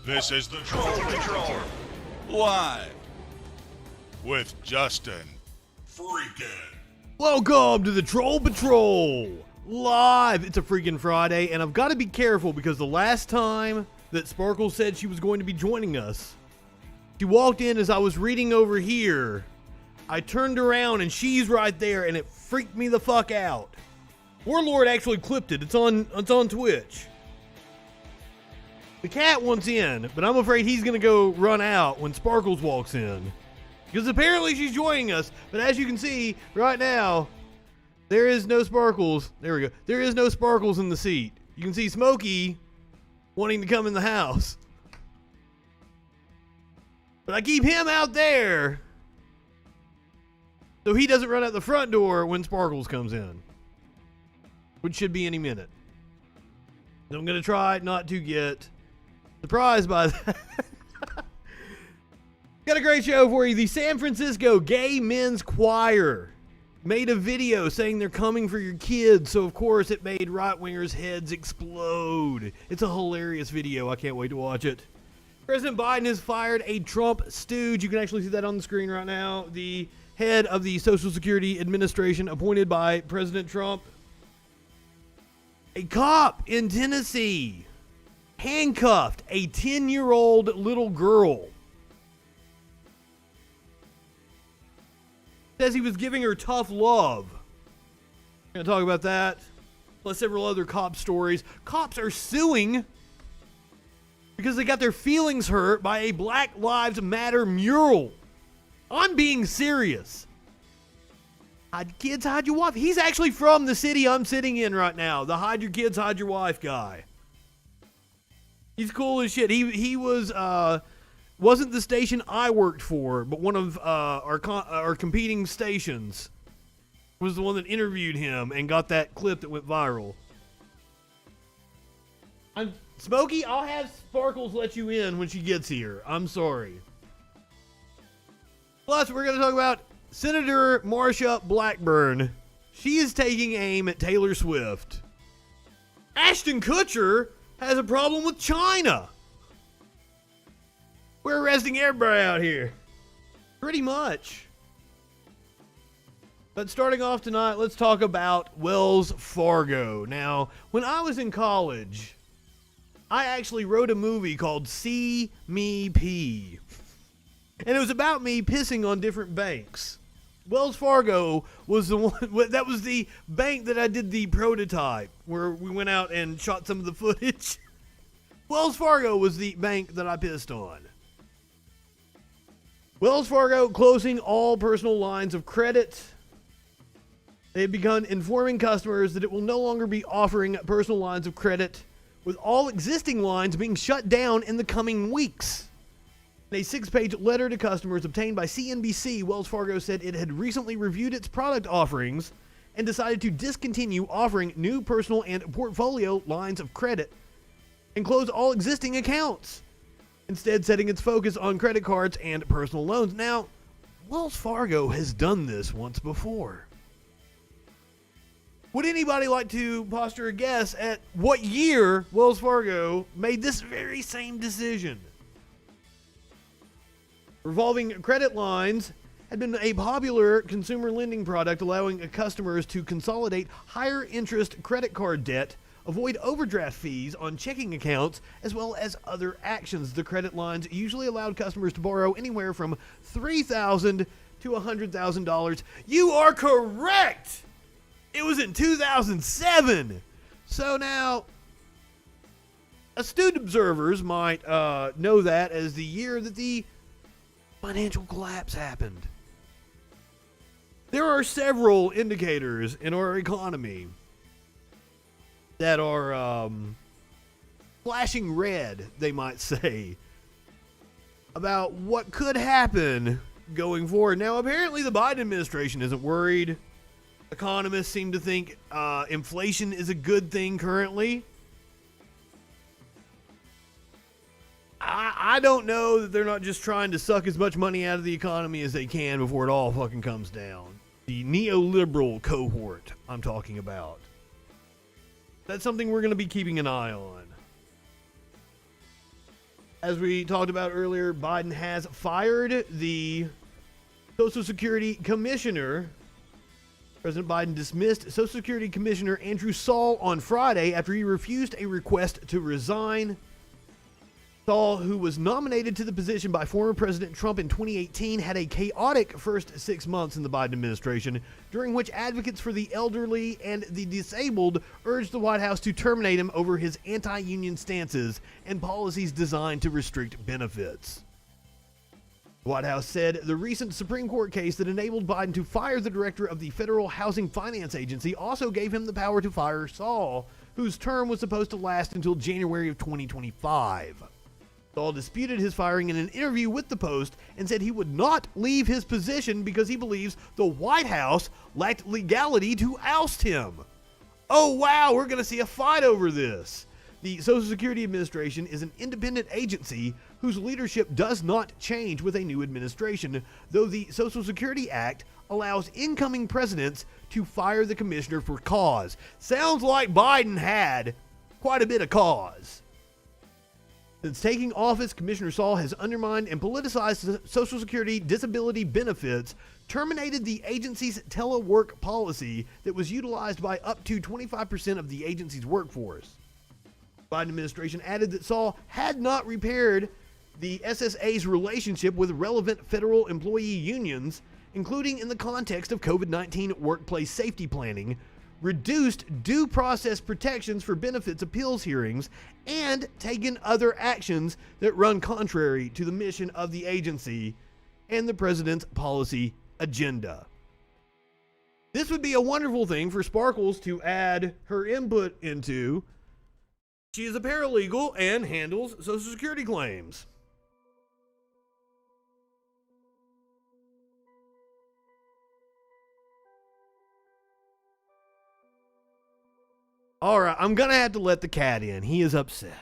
This is the Troll Patrol, live with Justin FREAKIN. Welcome to the Troll Patrol, live. It's a freaking Friday, and I've got to be careful because the last time that Sparkle said she was going to be joining us, she walked in as I was reading over here. I turned around and she's right there, and it freaked me the fuck out. Warlord actually clipped it. It's on Twitch. The cat wants in, but I'm afraid he's going to go run out when Sparkles walks in. Because apparently she's joining us, but as you can see right now, there is no Sparkles. There we go. There is no Sparkles in the seat. You can see Smokey wanting to come in the house. But I keep him out there so he doesn't run out the front door when Sparkles comes in, which should be any minute. So I'm going to try not to get surprised by that. Got a great show for you. The San Francisco Gay Men's Choir made a video saying they're coming for your kids, so of course it made right-wingers' heads explode. It's a hilarious video. I can't wait to watch it. President Biden has fired a Trump stooge. You can actually see that on the screen right now. The head of the Social Security Administration appointed by President Trump. A cop in Tennessee handcuffed a 10-year-old little girl. Says he was giving her tough love. Gonna talk about that, plus several other cop stories. Cops are suing because they got their feelings hurt by a Black Lives Matter mural. I'm being serious. Hide kids, hide your wife. He's actually from the city I'm sitting in right now. The hide your kids, hide your wife guy. He's cool as shit. He was wasn't the station I worked for, but one of our competing stations was the one that interviewed him and got that clip that went viral. Smokey, I'll have Sparkles let you in when she gets here. I'm sorry. Plus, we're going to talk about Senator Marsha Blackburn. She is taking aim at Taylor Swift. Ashton Kutcher has a problem with China. We're arresting everybody out here. Pretty much. But starting off tonight, let's talk about Wells Fargo. Now, when I was in college, I actually wrote a movie called See Me Pee. And it was about me pissing on different banks. Wells Fargo was the one, that was the bank that I did the prototype, where we went out and shot some of the footage. Wells Fargo was the bank that I pissed on. Wells Fargo closing all personal lines of credit. They have begun informing customers that it will no longer be offering personal lines of credit, with all existing lines being shut down in the coming weeks. In a 6-page letter to customers obtained by CNBC, Wells Fargo said it had recently reviewed its product offerings and decided to discontinue offering new personal and portfolio lines of credit and close all existing accounts, instead setting its focus on credit cards and personal loans. Now, Wells Fargo has done this once before. Would anybody like to posture a guess at what year Wells Fargo made this very same decision? Revolving credit lines had been a popular consumer lending product, allowing customers to consolidate higher interest credit card debt, avoid overdraft fees on checking accounts, as well as other actions. The credit lines usually allowed customers to borrow anywhere from $3,000 to $100,000. You are correct! It was in 2007. So now, astute observers might know that as the year that the financial collapse happened. There are several indicators in our economy that are flashing red, they might say, about what could happen going forward. Now, apparently the Biden administration isn't worried. Economists seem to think inflation is a good thing currently. I don't know that they're not just trying to suck as much money out of the economy as they can before it all fucking comes down. The neoliberal cohort I'm talking about. That's something we're going to be keeping an eye on. As we talked about earlier, Biden has fired the Social Security Commissioner. President Biden dismissed Social Security Commissioner Andrew Saul on Friday after he refused a request to resign. Saul, who was nominated to the position by former President Trump in 2018, had a chaotic first 6 months in the Biden administration, during which advocates for the elderly and the disabled urged the White House to terminate him over his anti-union stances and policies designed to restrict benefits. The White House said the recent Supreme Court case that enabled Biden to fire the director of the Federal Housing Finance Agency also gave him the power to fire Saul, whose term was supposed to last until January of 2025. Saul disputed his firing in an interview with the Post and said he would not leave his position because he believes the White House lacked legality to oust him. Oh wow, we're going to see a fight over this. The Social Security Administration is an independent agency whose leadership does not change with a new administration, though the Social Security Act allows incoming presidents to fire the commissioner for cause. Sounds like Biden had quite a bit of cause. Since taking office, Commissioner Saul has undermined and politicized Social Security disability benefits, terminated the agency's telework policy that was utilized by up to 25% of the agency's workforce. The Biden administration added that Saul had not repaired the SSA's relationship with relevant federal employee unions, including in the context of COVID-19 workplace safety planning, reduced due process protections for benefits appeals hearings, and taken other actions that run contrary to the mission of the agency and the president's policy agenda. This would be a wonderful thing for Sparkles to add her input into. She is a paralegal and handles Social Security claims. All right, I'm going to have to let the cat in. He is upset.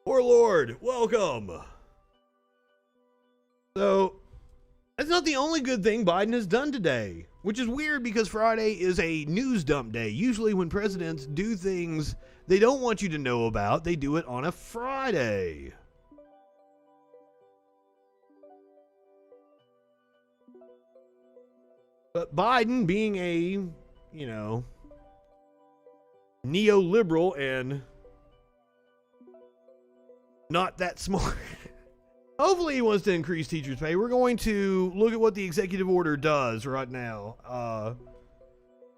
Poor Lord, welcome. So, that's not the only good thing Biden has done today, which is weird because Friday is a news dump day. Usually when presidents do things they don't want you to know about, they do it on a Friday. But Biden, being a, neoliberal and not that smart, hopefully he wants to increase teachers' pay. We're going to look at what the executive order does right now.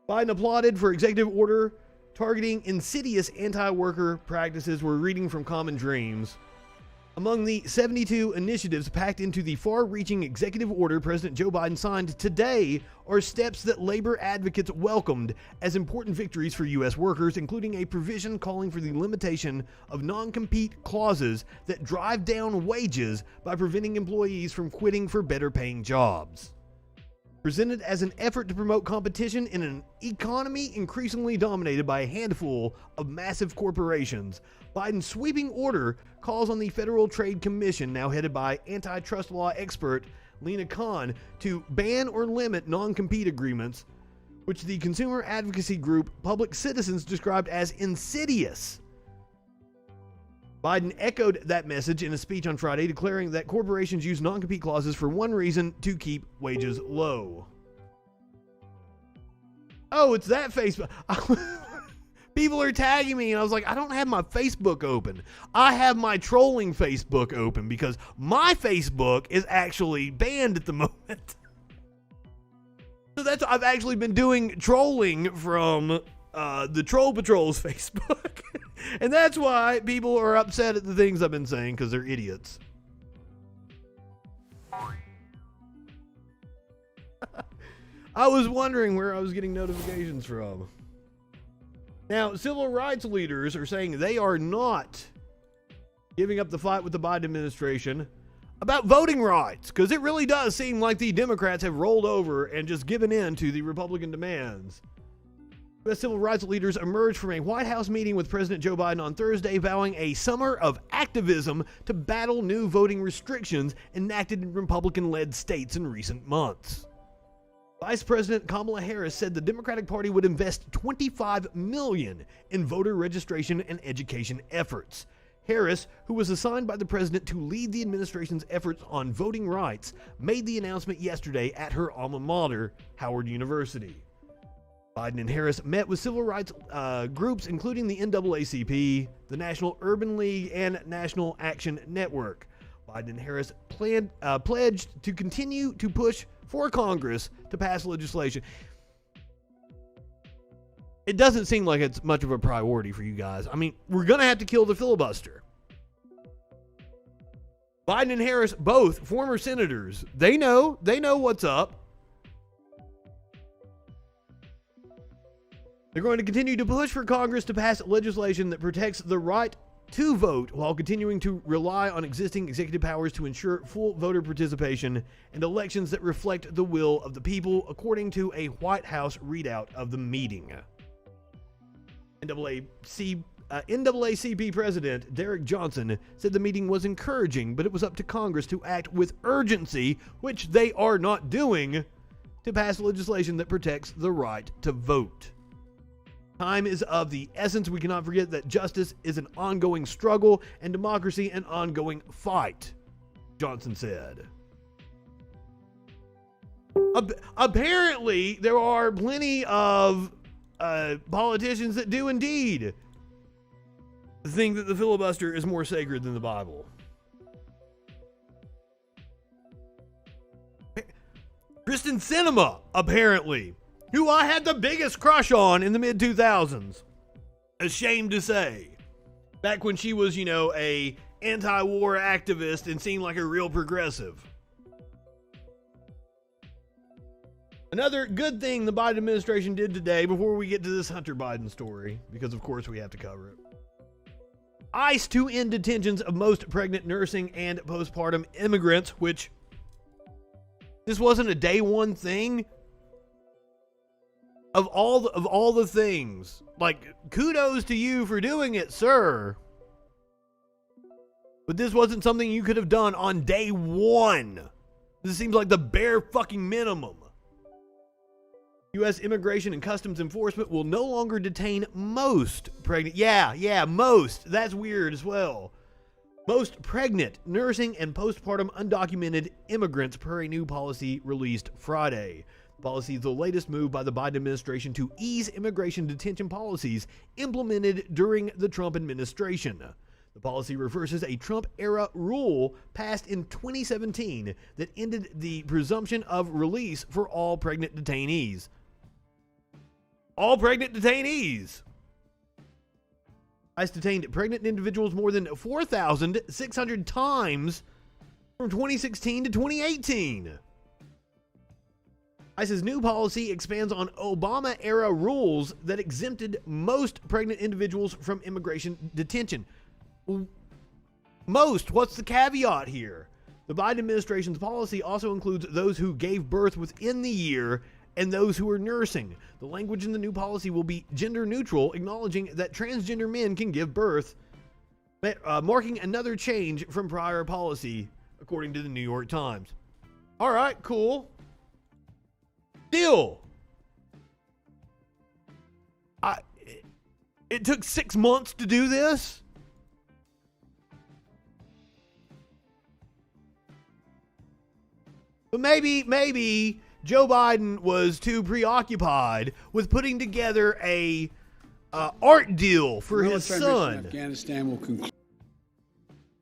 Biden applauded for executive order targeting insidious anti-worker practices. We're reading from Common Dreams. Among the 72 initiatives packed into the far-reaching executive order President Joe Biden signed today are steps that labor advocates welcomed as important victories for U.S. workers, including a provision calling for the limitation of non-compete clauses that drive down wages by preventing employees from quitting for better-paying jobs. Presented as an effort to promote competition in an economy increasingly dominated by a handful of massive corporations, Biden's sweeping order calls on the Federal Trade Commission, now headed by antitrust law expert Lena Khan, to ban or limit non-compete agreements, which the consumer advocacy group Public Citizens described as insidious. Biden echoed that message in a speech on Friday, declaring that corporations use non-compete clauses for one reason: to keep wages low. Oh, it's that Facebook. People are tagging me, and I was like, I don't have my Facebook open. I have my trolling Facebook open because my Facebook is actually banned at the moment. So I've actually been doing trolling from the Troll Patrol's Facebook. And that's why people are upset at the things I've been saying, because they're idiots. I was wondering where I was getting notifications from. Now, civil rights leaders are saying they are not giving up the fight with the Biden administration about voting rights, because it really does seem like the Democrats have rolled over and just given in to the Republican demands. U.S. civil rights leaders emerged from a White House meeting with President Joe Biden on Thursday, vowing a summer of activism to battle new voting restrictions enacted in Republican-led states in recent months. Vice President Kamala Harris said the Democratic Party would invest $25 million in voter registration and education efforts. Harris, who was assigned by the president to lead the administration's efforts on voting rights, made the announcement yesterday at her alma mater, Howard University. Biden and Harris met with civil rights groups including the NAACP, the National Urban League, and National Action Network. Biden and Harris pledged to continue to push for Congress to pass legislation. It doesn't seem like it's much of a priority for you guys. I mean, we're going to have to kill the filibuster. Biden and Harris, both former senators, they know what's up. They're going to continue to push for Congress to pass legislation that protects the right to vote while continuing to rely on existing executive powers to ensure full voter participation and elections that reflect the will of the people, according to a White House readout of the meeting. NAACP President Derek Johnson said the meeting was encouraging, but it was up to Congress to act with urgency, which they are not doing, to pass legislation that protects the right to vote. Time is of the essence. We cannot forget that justice is an ongoing struggle and democracy an ongoing fight, Johnson said. Apparently, there are plenty of politicians that do indeed think that the filibuster is more sacred than the Bible. Kristen Sinema, apparently, who I had the biggest crush on in the mid-2000s. Ashamed to say. Back when she was, a anti-war activist and seemed like a real progressive. Another good thing the Biden administration did today, before we get to this Hunter Biden story, because of course we have to cover it. ICE to end detentions of most pregnant nursing and postpartum immigrants, which this wasn't a day one thing. Of all the things, like, kudos to you for doing it, sir. But this wasn't something you could have done on day one. This seems like the bare fucking minimum. U.S. Immigration and Customs Enforcement will no longer detain most pregnant. Yeah, most. That's weird as well. Most pregnant nursing and postpartum undocumented immigrants per a new policy released Friday. Policy is the latest move by the Biden administration to ease immigration detention policies implemented during the Trump administration. The policy reverses a Trump-era rule passed in 2017 that ended the presumption of release for all pregnant detainees. All pregnant detainees! ICE detained pregnant individuals more than 4,600 times from 2016 to 2018. ICE's new policy expands on Obama-era rules that exempted most pregnant individuals from immigration detention. Most? What's the caveat here? The Biden administration's policy also includes those who gave birth within the year and those who are nursing. The language in the new policy will be gender neutral, acknowledging that transgender men can give birth, marking another change from prior policy, according to the New York Times. All right, cool. Deal. It took 6 months to do this. But maybe Joe Biden was too preoccupied with putting together a art deal for his son. Afghanistan will conclude.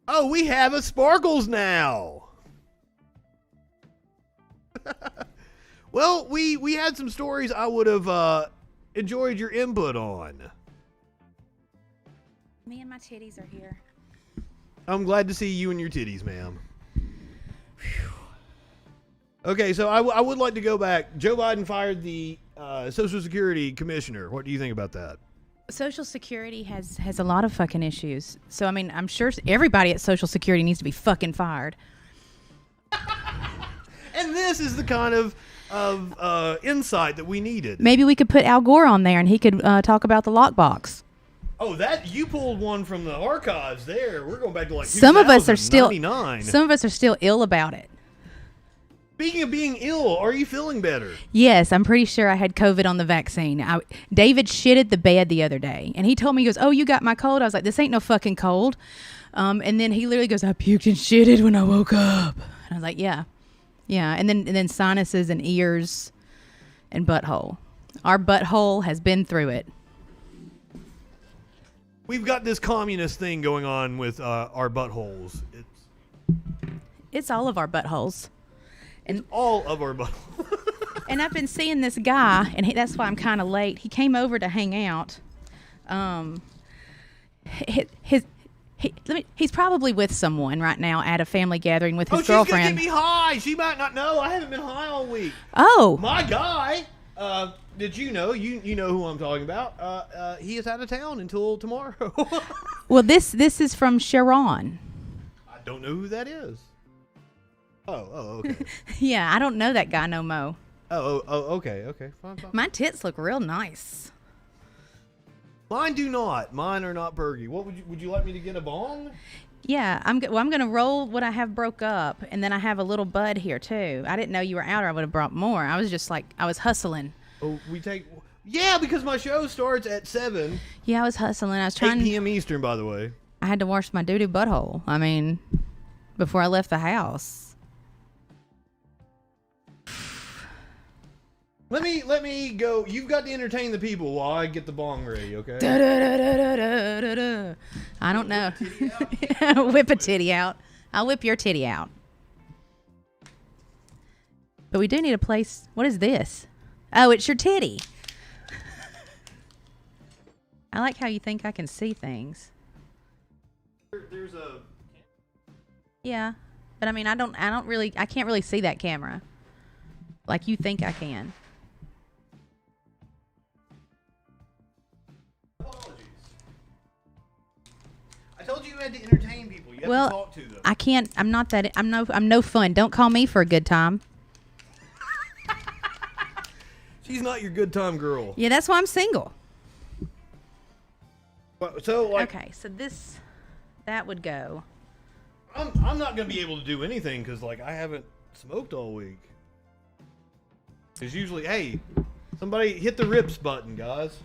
Oh, we have a Sparkles now. Well, we had some stories I would have enjoyed your input on. Me and my titties are here. I'm glad to see you and your titties, ma'am. Okay, so I would like to go back. Joe Biden fired the Social Security Commissioner. What do you think about that? Social Security has a lot of fucking issues. So, I mean, I'm sure everybody at Social Security needs to be fucking fired. And this is the kind of insight that we needed. Maybe we could put Al Gore on there and he could talk about the lockbox. Oh, that you pulled one from the archives there. We're going back to like Some of us are still 99. Some of us are still ill about it. Speaking of being ill, are you feeling better? Yes, I'm pretty sure I had COVID on the vaccine. David shitted the bed the other day, and he told me, he goes, "Oh, you got my cold?" I was like, "This ain't no fucking cold." And then he literally goes, "I puked and shitted when I woke up." And I was like, "Yeah, yeah." And then sinuses and ears and butthole. Our butthole has been through it. We've got this communist thing going on with our buttholes. It's all of our buttholes. And all of our buttholes. And I've been seeing this guy, and that's why I'm kind of late. He came over to hang out. He's probably with someone right now at a family gathering with his girlfriend. She's gonna get me high. She might not know. I haven't been high all week. Oh, my guy. Did you know? You know who I'm talking about? He is out of town until tomorrow. Well, this is from Sharon. I don't know who that is. Oh, okay. Yeah, I don't know that guy no mo. Oh, okay. Fine. My tits look real nice. Mine do not. Mine are not perky. What would you like me to get a bong? Yeah, I'm gonna roll what I have broke up, and then I have a little bud here too. I didn't know you were out, or I would have brought more. I was just like, I was hustling. Oh, yeah, because my show starts at 7. Yeah, I was hustling. I was trying. 8 p.m. Eastern, by the way. I had to wash my doo-doo butthole. I mean, before I left the house. Let me go. You've got to entertain the people while I get the bong ready, okay? I don't know. Whip a titty out. I'll whip your titty out. But we do need a place. What is this? Oh, it's your titty. I like how you think I can see things. There's a... Yeah. But I mean, I can't really see that camera. Like you think I can. I told you had to entertain people. You have to talk to them. I can't. I'm not that. I'm no fun. Don't call me for a good time. She's not your good time girl. Yeah, that's why I'm single. Well, so okay, so that would go. I'm not gonna be able to do anything because I haven't smoked all week. It's usually, hey, somebody hit the rips button, guys.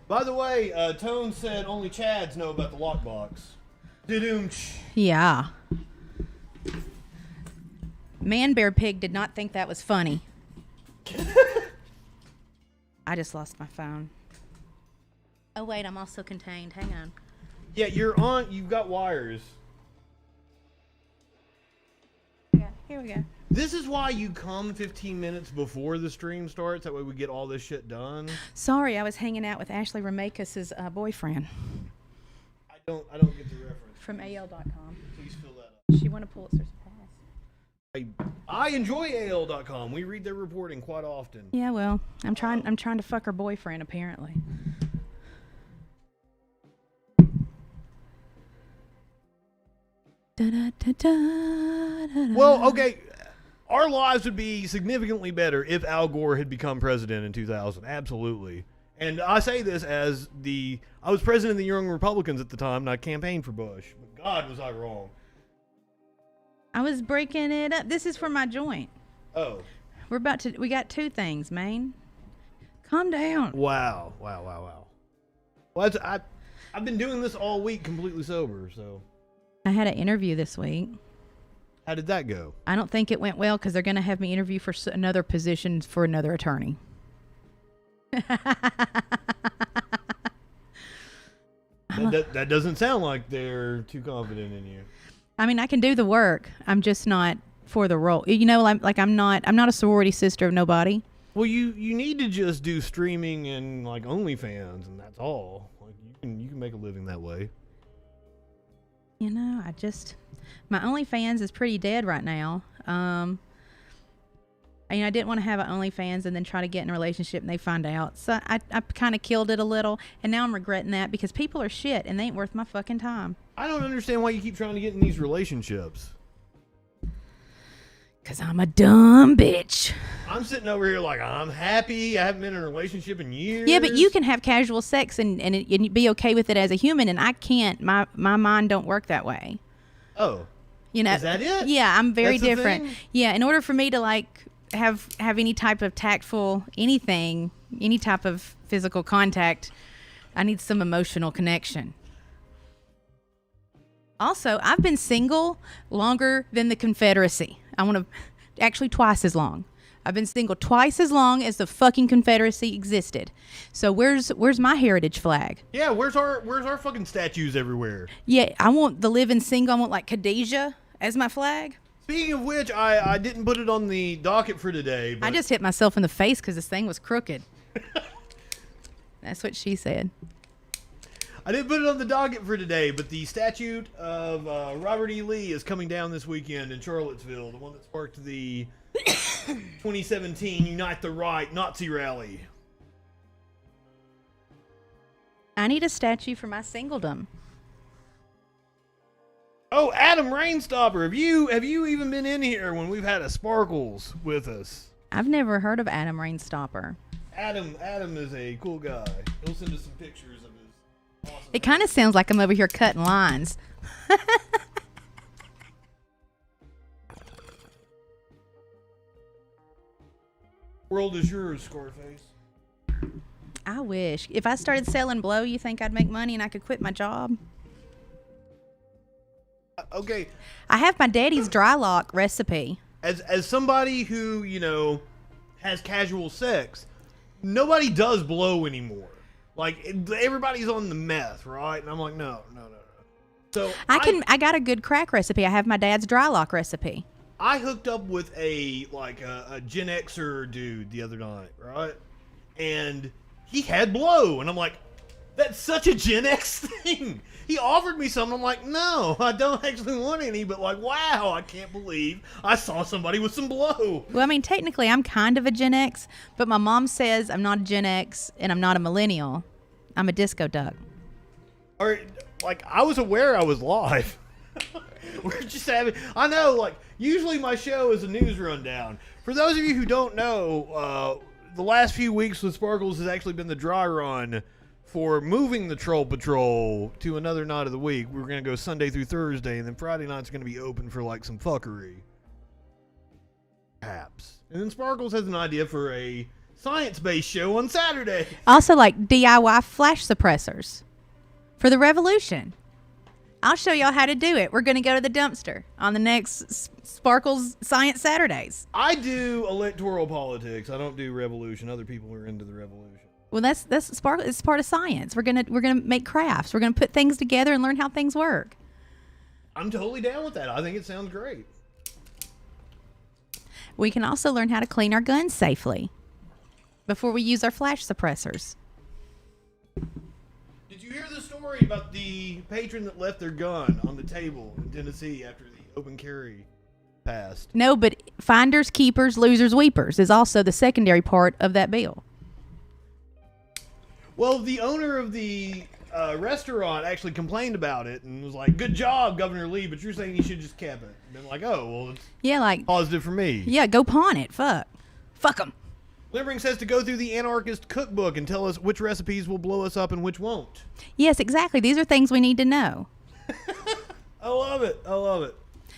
By the way, Tone said only Chads know about the lockbox. Yeah. Man Bear Pig did not think that was funny. I just lost my phone. Oh wait, I'm also contained. Hang on. Yeah, you've got wires. Yeah, here we go. This is why you come 15 minutes before the stream starts. That way we get all this shit done. Sorry, I was hanging out with Ashley Ramakis' boyfriend. I don't get the reference. From AL.com. Please fill that up. She won a Pulitzer's Prize. I enjoy AL.com. We read their reporting quite often. Yeah, well, I'm trying to fuck her boyfriend apparently. Well, okay. Our lives would be significantly better if Al Gore had become president in 2000. Absolutely. And I say this as I was president of the Young Republicans at the time, and I campaigned for Bush. But God, was I wrong. I was breaking it up. This is for my joint. Oh. We got two things, man. Calm down. Wow. Well, I've been doing this all week completely sober, so. I had an interview this week. How did that go? I don't think it went well because they're going to have me interview for another position for another attorney. That doesn't sound like they're too confident in you. I mean, I can do the work. I'm just not for the role. You know, like I'm not a sorority sister of nobody. Well, you need to just do streaming and OnlyFans, and that's all. You can make a living that way. You know, my OnlyFans is pretty dead right now. I didn't want to have an OnlyFans and then try to get in a relationship and they find out. So I kind of killed it a little, and now I'm regretting that because people are shit and they ain't worth my fucking time. I don't understand why you keep trying to get in these relationships. Because I'm a dumb bitch. I'm sitting over here like, I'm happy. I haven't been in a relationship in years. Yeah, but you can have casual sex and be okay with it as a human, and I can't. My mind don't work that way. Oh. You know, Is that it? Yeah, I'm very That's the different. thing? Yeah, in order for me to like have any type of tactful anything, any type of physical contact, I need some emotional connection. Also, I've been single longer than the Confederacy. I want to actually twice as long. I've been single twice as long as the fucking Confederacy existed. So where's my heritage flag? Yeah, where's our fucking statues everywhere? Yeah, I want the living single. I want like Khadijah as my flag. Speaking of which, I didn't put it on the docket for today. But I just hit myself in the face because this thing was crooked. That's what she said. I didn't put it on the docket for today, but the statue of Robert E. Lee is coming down this weekend in Charlottesville, the one that sparked the 2017 Unite the Right Nazi rally. I need a statue for my singledom. Oh, Adam Rainstopper, have you even been in here when we've had a Sparkles with us? I've never heard of Adam Rainstopper. Adam is a cool guy. He'll send us some pictures of his awesome. It kind of sounds like I'm over here cutting lines. World is yours, Scarface. I wish. If I started selling blow, you think I'd make money and I could quit my job? Okay, I have my daddy's dry lock recipe. as somebody who, you know, has casual sex, nobody does blow anymore. Like, everybody's on the meth, right? And I'm like, no. So I got a good crack recipe. I have my dad's dry lock recipe. I hooked up with a Gen Xer dude the other night, right? And he had blow, and I'm like, that's such a Gen X thing. He offered me something. I'm like, no, I don't actually want any, but like, wow, I can't believe I saw somebody with some blow. Well, I mean, technically, I'm kind of a Gen X, but my mom says I'm not a Gen X and I'm not a millennial. I'm a disco duck. Or, like, I was aware I was live. We're just having, I know, like, usually my show is a news rundown. For those of you who don't know, the last few weeks with Sparkles has actually been the dry run for moving the Troll Patrol to another night of the week. We're going to go Sunday through Thursday, and then Friday night's going to be open for, like, some fuckery. Perhaps. And then Sparkles has an idea for a science-based show on Saturday. Also, like DIY flash suppressors for the revolution. I'll show y'all how to do it. We're going to go to the dumpster on the next Sparkles Science Saturdays. I do electoral politics. I don't do revolution. Other people are into the revolution. Well, that's Sparkle. It's part of science. We're gonna make crafts. We're gonna put things together and learn how things work. I'm totally down with that. I think it sounds great. We can also learn how to clean our guns safely before we use our flash suppressors. Did you hear the story about the patron that left their gun on the table in Tennessee after the open carry passed? No, but finders, keepers, losers, weepers is also the secondary part of that bill. Well, the owner of the restaurant actually complained about it and was like, good job, Governor Lee, but you're saying you should just kept it. And been like, oh, well, it's Yeah, like positive for me. yeah, go pawn it. Fuck them. Limbering says to go through the anarchist cookbook and tell us which recipes will blow us up and which won't. Yes, exactly. These are things we need to know. I love it. I love it.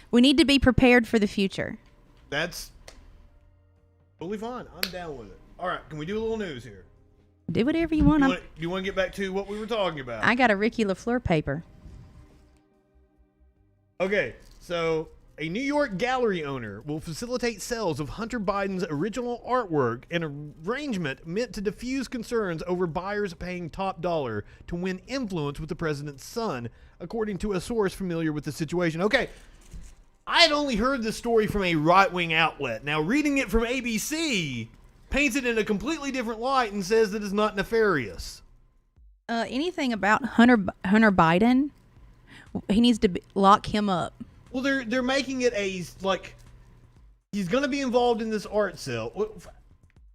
We need to be prepared for the future. That's totally fine. I'm down with it. All right, can we do a little news here? Do whatever you want. Do you want to get back to what we were talking about? I got a Ricky LaFleur paper. Okay, so a New York gallery owner will facilitate sales of Hunter Biden's original artwork, an arrangement meant to diffuse concerns over buyers paying top dollar to win influence with the president's son, according to a source familiar with the situation. Okay, I had only heard this story from a right-wing outlet. Now, reading it from ABC paints it in a completely different light and says that it's not nefarious. Anything about Hunter Biden, he needs to lock him up. Well, they're making it a, like, he's going to be involved in this art sale.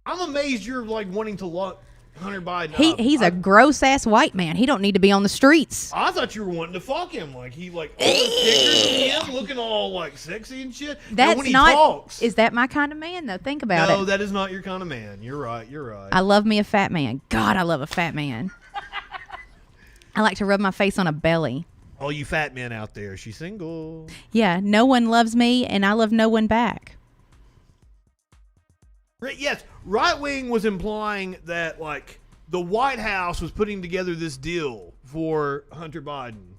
I'm amazed you're, like, wanting to lock Hunter Biden up. He's a gross-ass white man. He don't need to be on the streets. I thought you were wanting to fuck him. Like, he, like, all the pictures of him looking all, like, sexy and shit. That's when he not, talks, is that my kind of man, though? Think about it. No, that is not your kind of man. You're right. I love me a fat man. God, I love a fat man. I like to rub my face on a belly. All you fat men out there, she's single. Yeah, no one loves me, and I love no one back. Yes, right wing was implying that like the White House was putting together this deal for Hunter Biden,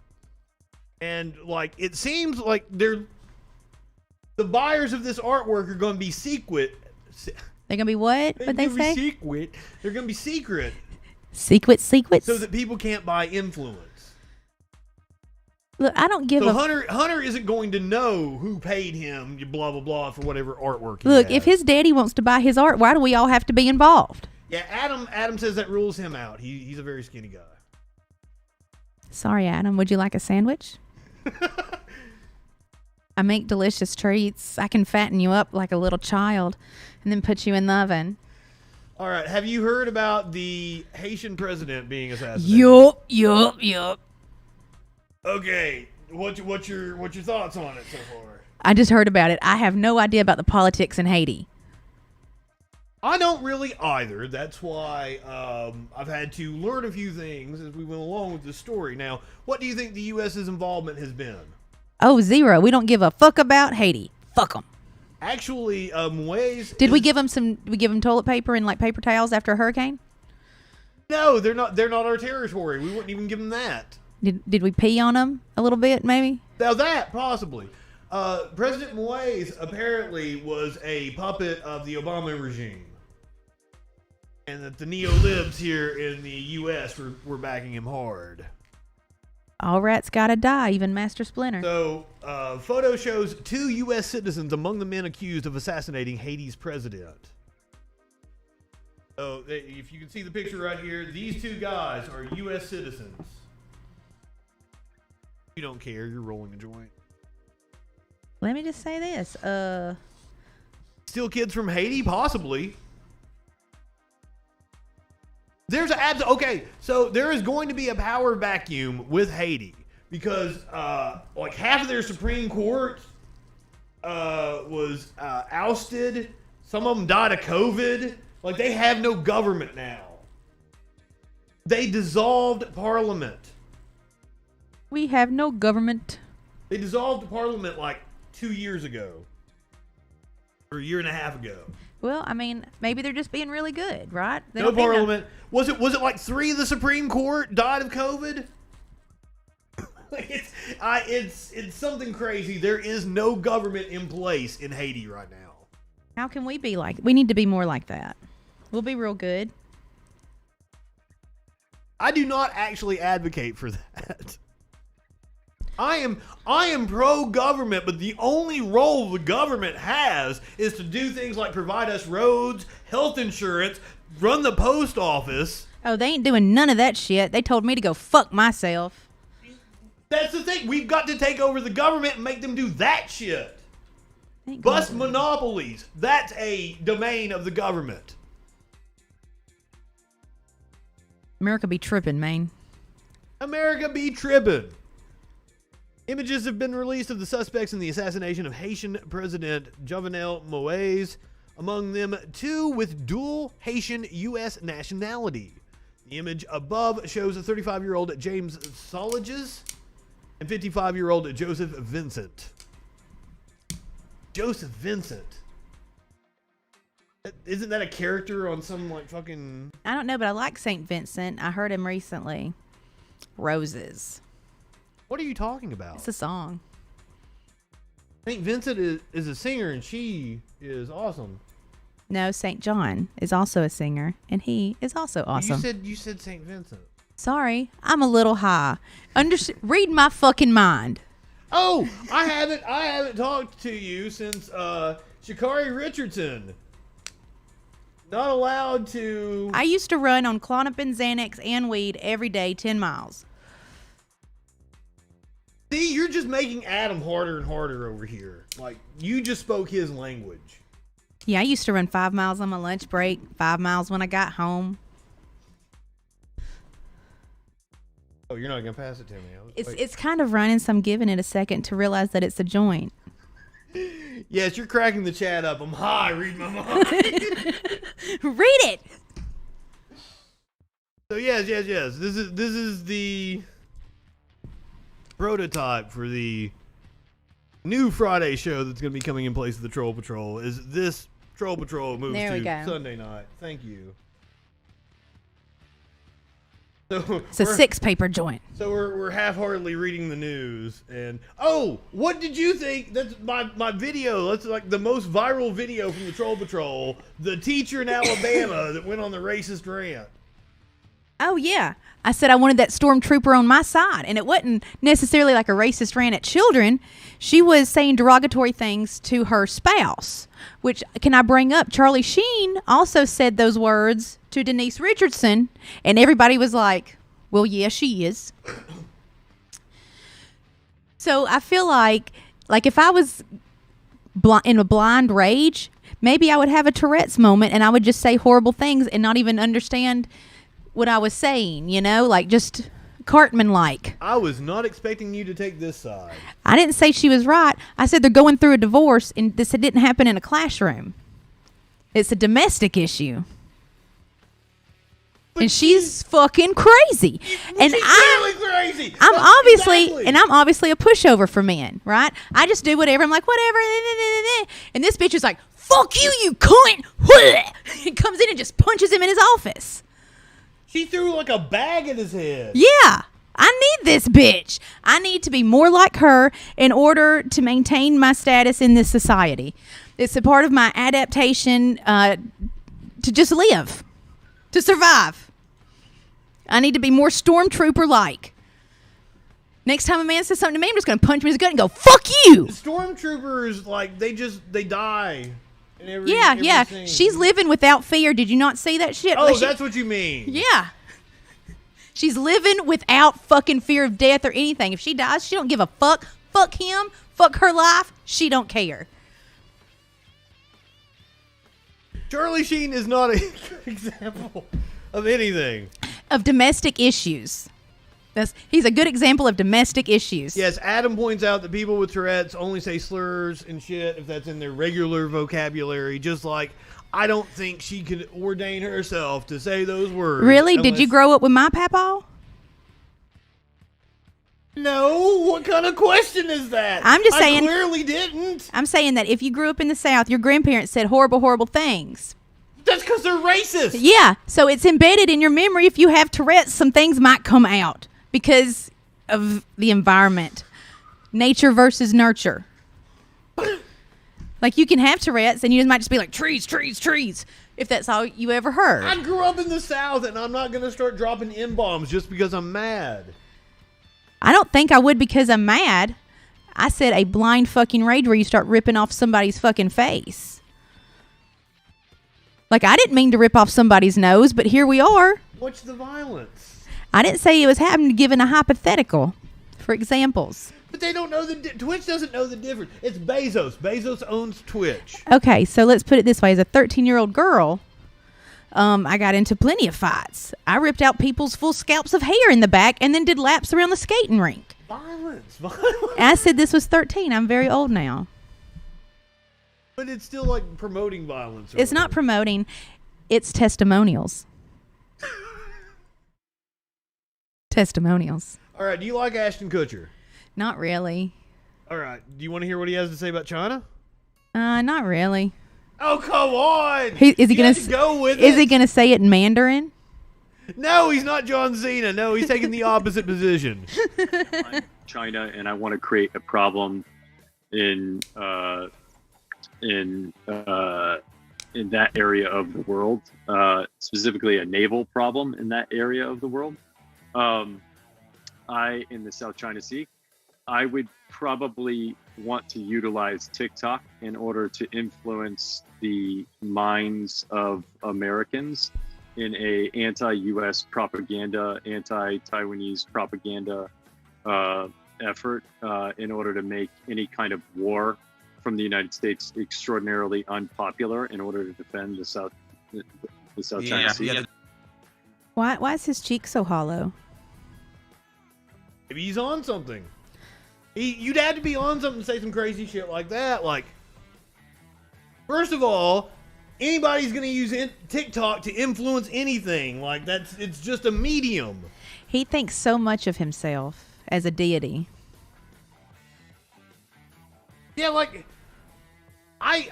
and like it seems like the buyers of this artwork are going to be secret. They're gonna be what? What they say? Secret. They're going to be secret, Secrets. so that people can't buy influence. Look, I don't give So a. Hunter isn't going to know who paid him, blah blah blah, for whatever artwork. Look, if his daddy wants to buy his art, why do we all have to be involved? Yeah, Adam says that rules him out. He's a very skinny guy. Sorry, Adam. Would you like a sandwich? I make delicious treats. I can fatten you up like a little child and then put you in the oven. All right. Have you heard about the Haitian president being assassinated? Yup. Okay. What's your thoughts on it so far? I just heard about it. I have no idea about the politics in Haiti. I don't really either. That's why I've had to learn a few things as we went along with the story. Now, what do you think the U.S.'s involvement has been? Oh, zero. We don't give a fuck about Haiti. Fuck them. Actually, ways. Did we give them we give them toilet paper and like paper towels after a hurricane? No, they're not our territory. We wouldn't even give them that. Did we pee on them a little bit, maybe? Now that, possibly. President Moise apparently was a puppet of the Obama regime. And that the neo-libs here in the U.S. were backing him hard. All rats gotta die, even Master Splinter. So, photo shows 2 U.S. citizens among the men accused of assassinating Haiti's president. So, if you can see the picture right here, these 2 guys are U.S. citizens. You don't care, you're rolling a joint. Let me just say this. Still kids from Haiti? Possibly. Okay, so there is going to be a power vacuum with Haiti because like half of their Supreme Court was ousted. Some of them died of COVID. Like they have no government now. They dissolved Parliament. We have no government. They dissolved Parliament like 2 years ago. Or a year and a half ago. Well, I mean, maybe they're just being really good, right? They No don't need Parliament. Was it like 3 of the Supreme Court died of COVID? It's something crazy. There is no government in place in Haiti right now. How can we be like? We need to be more like that. We'll be real good. I do not actually advocate for that. I am pro-government, but the only role the government has is to do things like provide us roads, health insurance, run the post office. Oh, they ain't doing none of that shit. They told me to go fuck myself. That's the thing. We've got to take over the government and make them do that shit. Thank Bust God. monopolies. That's a domain of the government. America be tripping, man. America be trippin'. Images have been released of the suspects in the assassination of Haitian President Jovenel Moise, among them 2 with dual Haitian U.S. nationality. The image above shows a 35-year-old James Soliges and 55-year-old Joseph Vincent. Joseph Vincent. Isn't that a character on some like fucking... I don't know, but I like St. Vincent. I heard him recently. Roses. What are you talking about? It's a song. St. Vincent is a singer and she is awesome. No, St. John is also a singer, and he is also awesome. You said St. Vincent. Sorry, I'm a little high. Read my fucking mind. Oh, I haven't talked to you since Sha'Carri Richardson. Not allowed to. I used to run on Klonopin, Xanax, and weed every day, 10 miles. See, you're just making Adam harder and harder over here. Like, you just spoke his language. Yeah, I used to run 5 miles on my lunch break, 5 miles when I got home. Oh, you're not going to pass it to me. It's kind of running, so I'm giving it a second to realize that it's a joint. Yes, you're cracking the chat up. I'm high. Read my mind. Read it. So yes. This is the prototype for the new Friday show that's going to be coming in place of the Troll Patrol is this Troll Patrol moves There we to go. Sunday night. Thank you. It's a 6-paper joint. So we're half-heartedly reading the news, and what did you think? That's my video. That's like the most viral video from the Troll Patrol. The teacher in Alabama that went on the racist rant. Oh, yeah. I said I wanted that stormtrooper on my side. And it wasn't necessarily like a racist rant at children. She was saying derogatory things to her spouse, which, can I bring up, Charlie Sheen also said those words to Denise Richardson. And everybody was like, well, yeah, she is. So I feel like if I was in a blind rage, maybe I would have a Tourette's moment and I would just say horrible things and not even understand what I was saying, like just Cartman-like. I was not expecting you to take this side. I didn't say she was right. I said they're going through a divorce, and this didn't happen in a classroom. It's a domestic issue. But and she's fucking crazy. And she's really crazy. I'm That's obviously, exactly. and I'm obviously a pushover for men, right? I just do whatever. I'm like, whatever. And this bitch is like, fuck you, you cunt. And comes in and just punches him in his office. She threw like a bag at his head. Yeah, I need this bitch. I need to be more like her in order to maintain my status in this society. It's a part of my adaptation to just live, to survive. I need to be more stormtrooper-like. Next time a man says something to me, I'm just going to punch him in his gut and go, fuck you. Stormtroopers, like, they die. In every scene. She's living without fear. Did you not see that shit? Oh, that's what you mean. Yeah. She's living without fucking fear of death or anything. If she dies, she don't give a fuck. Fuck him. Fuck her life. She don't care. Charlie Sheen is not a good example of anything. Of domestic issues. He's a good example of domestic issues. Yes, Adam points out that people with Tourette's only say slurs and shit if that's in their regular vocabulary. Just like, I don't think she could ordain herself to say those words. Really? Did you grow up with my papaw? No. What kind of question is that? I'm just saying. I clearly didn't. I'm saying that if you grew up in the South, your grandparents said horrible, horrible things. That's because they're racist. Yeah. So it's embedded in your memory. If you have Tourette's, some things might come out. Because of the environment. Nature versus nurture. Like, you can have Tourette's and you might just be like, trees, trees, trees. If that's all you ever heard. I grew up in the South and I'm not going to start dropping M-bombs just because I'm mad. I don't think I would because I'm mad. I said a blind fucking rage where you start ripping off somebody's fucking face. Like, I didn't mean to rip off somebody's nose, but here we are. What's the violence? I didn't say it was happening, given a hypothetical for examples. But they don't know Twitch doesn't know the difference. It's Bezos. Bezos owns Twitch. Okay, so let's put it this way. As a 13-year-old girl, I got into plenty of fights. I ripped out people's full scalps of hair in the back and then did laps around the skating rink. Violence. And I said this was 13. I'm very old now. But it's still like promoting violence. It's not promoting. It's testimonials. Testimonials. All right. Do you like Ashton Kutcher? Not really. All right. Do you want to hear what he has to say about China? Not really. Oh, come on. Is he going to go with Is it? he going to say it in Mandarin? No, he's not John Cena. No, he's taking the opposite position. China, and I want to create a problem in that area of the world, specifically a naval problem in that area of the world. In the South China Sea, I would probably want to utilize TikTok in order to influence the minds of Americans in a anti-U.S. propaganda, anti-Taiwanese propaganda effort in order to make any kind of war from the United States extraordinarily unpopular in order to defend the South China Sea. Yeah. Why is his cheek so hollow? Maybe he's on something. You'd have to be on something to say some crazy shit like that. Like, first of all, anybody's going to use TikTok to influence anything. Like, it's just a medium. He thinks so much of himself as a deity. Yeah, like I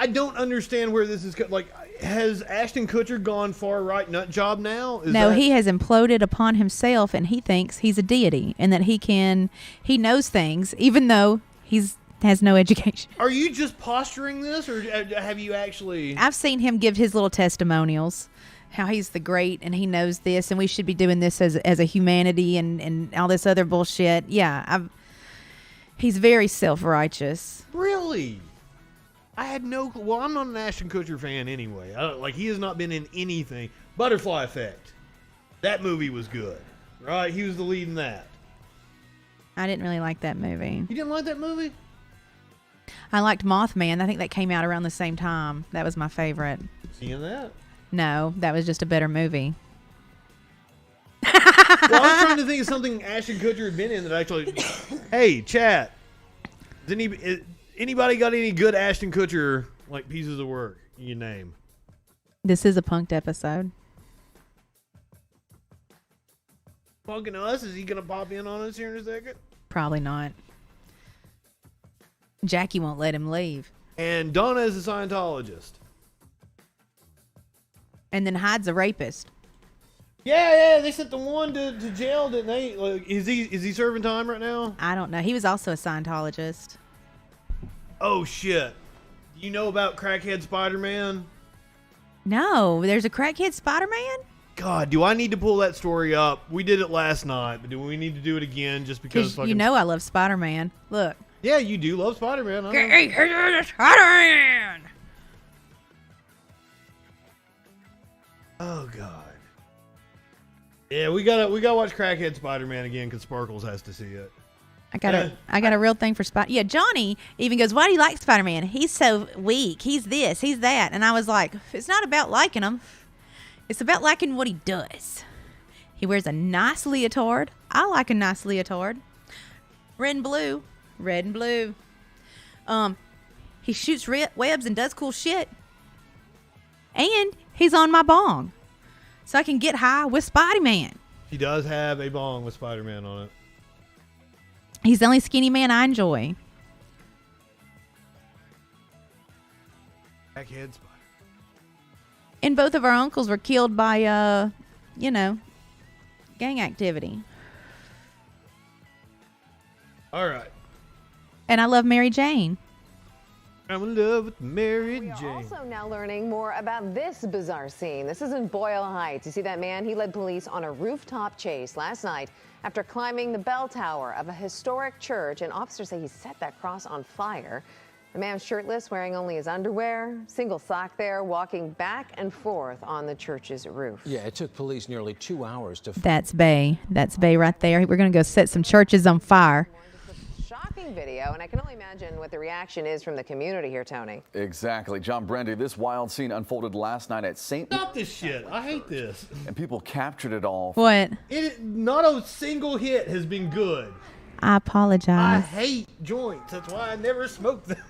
don't understand where this is like. Has Ashton Kutcher gone far right nut job now? He has imploded upon himself, and he thinks he's a deity and that he knows things, even though has no education. Are you just posturing this, or have you actually? I've seen him give his little testimonials, how he's the great and he knows this, and we should be doing this as a humanity and all this other bullshit. Yeah, he's very self-righteous. Really? I had no clue. Well, I'm not an Ashton Kutcher fan anyway. He has not been in anything. Butterfly Effect. That movie was good, right? He was the lead in that. I didn't really like that movie. You didn't like that movie? I liked Mothman. I think that came out around the same time. That was my favorite. Seeing that? No, that was just a better movie. Well, I was trying to think of something Ashton Kutcher had been in that actually... Hey, chat. Anybody got any good Ashton Kutcher pieces of work you name? This is a punked episode. Punking us? Is he gonna pop in on us here in a second? Probably not. Jackie won't let him leave. And Donna is a Scientologist. And then Hyde's a rapist. Yeah, they sent the one to jail, didn't they? Is he serving time right now? I don't know. He was also a Scientologist. Oh shit! You know about Crackhead Spider-Man? No, there's a Crackhead Spider-Man? God, do I need to pull that story up? We did it last night, but do we need to do it again just because fucking... You know I love Spider-Man. Look. Yeah, you do love Spider-Man. Spider-Man! Oh God. Yeah, we gotta watch Crackhead Spider-Man again because Sparkles has to see it. I got a real thing for Spider. Yeah, Johnny even goes, "Why do you like Spider-Man? He's so weak. He's this. He's that." And I was like, "It's not about liking him. It's about liking what he does. He wears a nice leotard. I like a nice leotard. Red and blue. Red and blue. He shoots webs and does cool shit. And he's on my bong, so I can get high with Spider-Man. He does have a bong with Spider-Man on it. He's the only skinny man I enjoy." Crackhead Spider. And both of our uncles were killed by, gang activity. All right. And I love Mary Jane. I'm in love with Mary We Jane. are also now learning more about this bizarre scene. This is in Boyle Heights. You see that man? He led police on a rooftop chase last night after climbing the bell tower of a historic church, and officers say he set that cross on fire. The man was shirtless, wearing only his underwear, single sock there, walking back and forth on the church's roof. Yeah, it took police nearly 2 hours to... That's Bay. That's Bay right there. We're going to go set some churches on fire. Shocking video, and I can only imagine what the reaction is from the community here, Tony. Exactly. John Brandy, this wild scene unfolded last night at St. Stop this shit. I hate this. And people captured it all. What? Not a single hit has been good. I I apologize. hate joints. That's why I never smoke them.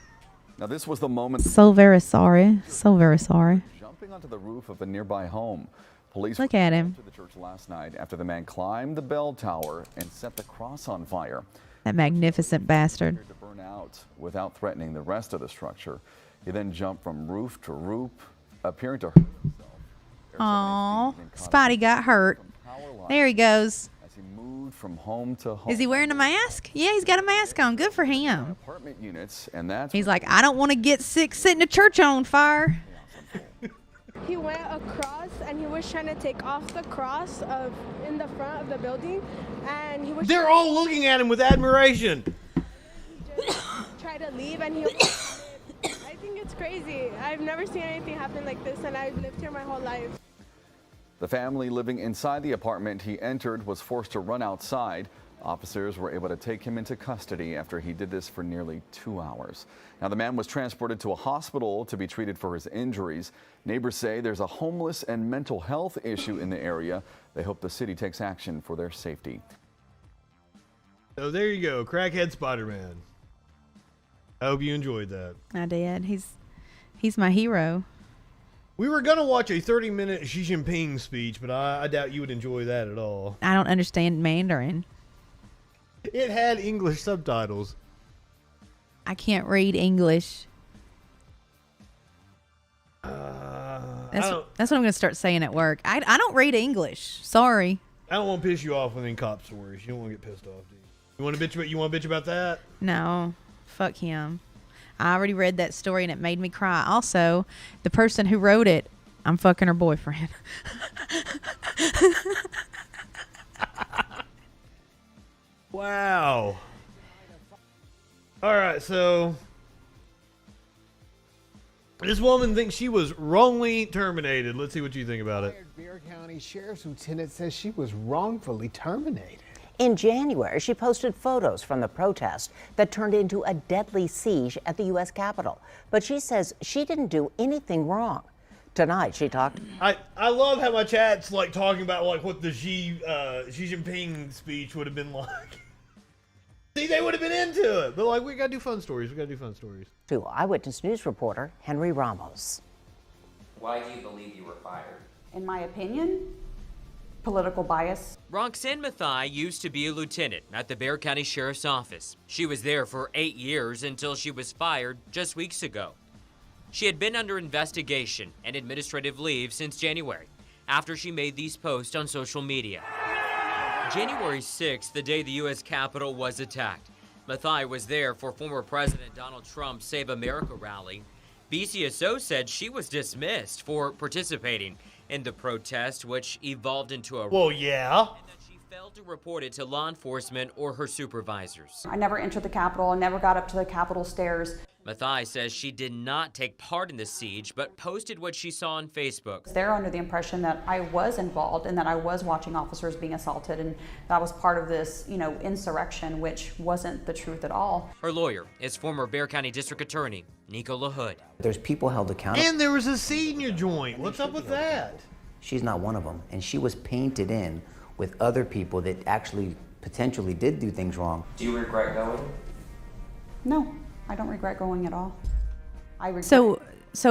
Now, this was the moment... So very sorry. So very sorry. Jumping onto the roof of a nearby home. Police Look at him. to the church last night after the man climbed the bell tower and set the cross on fire. That magnificent bastard. To burn out without threatening the rest of the structure. He then jumped from roof to roof, appearing to hurt himself. Aw, Spotty got hurt. There he goes. As he moved from home to home. Is he wearing a mask? Yeah, he's got a mask on. Good for him. Apartment units, and that's He's like, I don't want to get sick setting the church on fire. He went across and he was trying to take off the cross in the front of the building, and he was They're all looking at him with admiration. try to leave, and he. I think it's crazy. I've never seen anything happen like this, and I've lived here my whole life. The family living inside the apartment he entered was forced to run outside. Officers were able to take him into custody after he did this for nearly 2 hours. Now, the man was transported to a hospital to be treated for his injuries. Neighbors say there's a homeless and mental health issue in the area. They hope the city takes action for their safety. So there you go, Crackhead Spider-Man. I hope you enjoyed that. I did. He's my hero. We were going to watch a 30-minute Xi Jinping speech, but I doubt you would enjoy that at all. I don't understand Mandarin. It had English subtitles. I can't read English. That's what I'm going to start saying at work. I don't read English. Sorry. I don't want to piss you off with any cop stories. You don't want to get pissed off, do you? You want to bitch about that? No. Fuck him. I already read that story and it made me cry. Also, the person who wrote it, I'm fucking her boyfriend. Wow. All right, so this woman thinks she was wrongly terminated. Let's see what you think about it. Bexar County Sheriff's Lieutenant says she was wrongfully terminated. In January, she posted photos from the protest that turned into a deadly siege at the U.S. Capitol. But she says she didn't do anything wrong. Tonight, she talked. I love how my chat's like talking about like what the Xi Jinping speech would have been like. See, they would have been into it, but like we gotta do fun stories. To Eyewitness News reporter Henry Ramos. Why do you believe you were fired? In my opinion, political bias. Roxanne Mathai used to be a lieutenant at the Bexar County Sheriff's Office. She was there for 8 years until she was fired just weeks ago. She had been under investigation and administrative leave since January, after she made these posts on social media. January 6th, the day the U.S. Capitol was attacked. Mathai was there for former President Donald Trump's Save America rally. BCSO said she was dismissed for participating in the protest, which evolved into a... Well, yeah. And that she failed to report it to law enforcement or her supervisors. I never entered the Capitol. I never got up to the Capitol stairs. Mathai says she did not take part in the siege, but posted what she saw on Facebook. They're under the impression that I was involved and that I was watching officers being assaulted, and that was part of this, insurrection, which wasn't the truth at all. Her lawyer is former Bexar County District Attorney Nico LaHood. There's people held accountable. And there was a senior joint. What's up with that? She's not one of them, and she was painted in with other people that actually potentially did do things wrong. Do you regret going? No, I don't regret going at all. So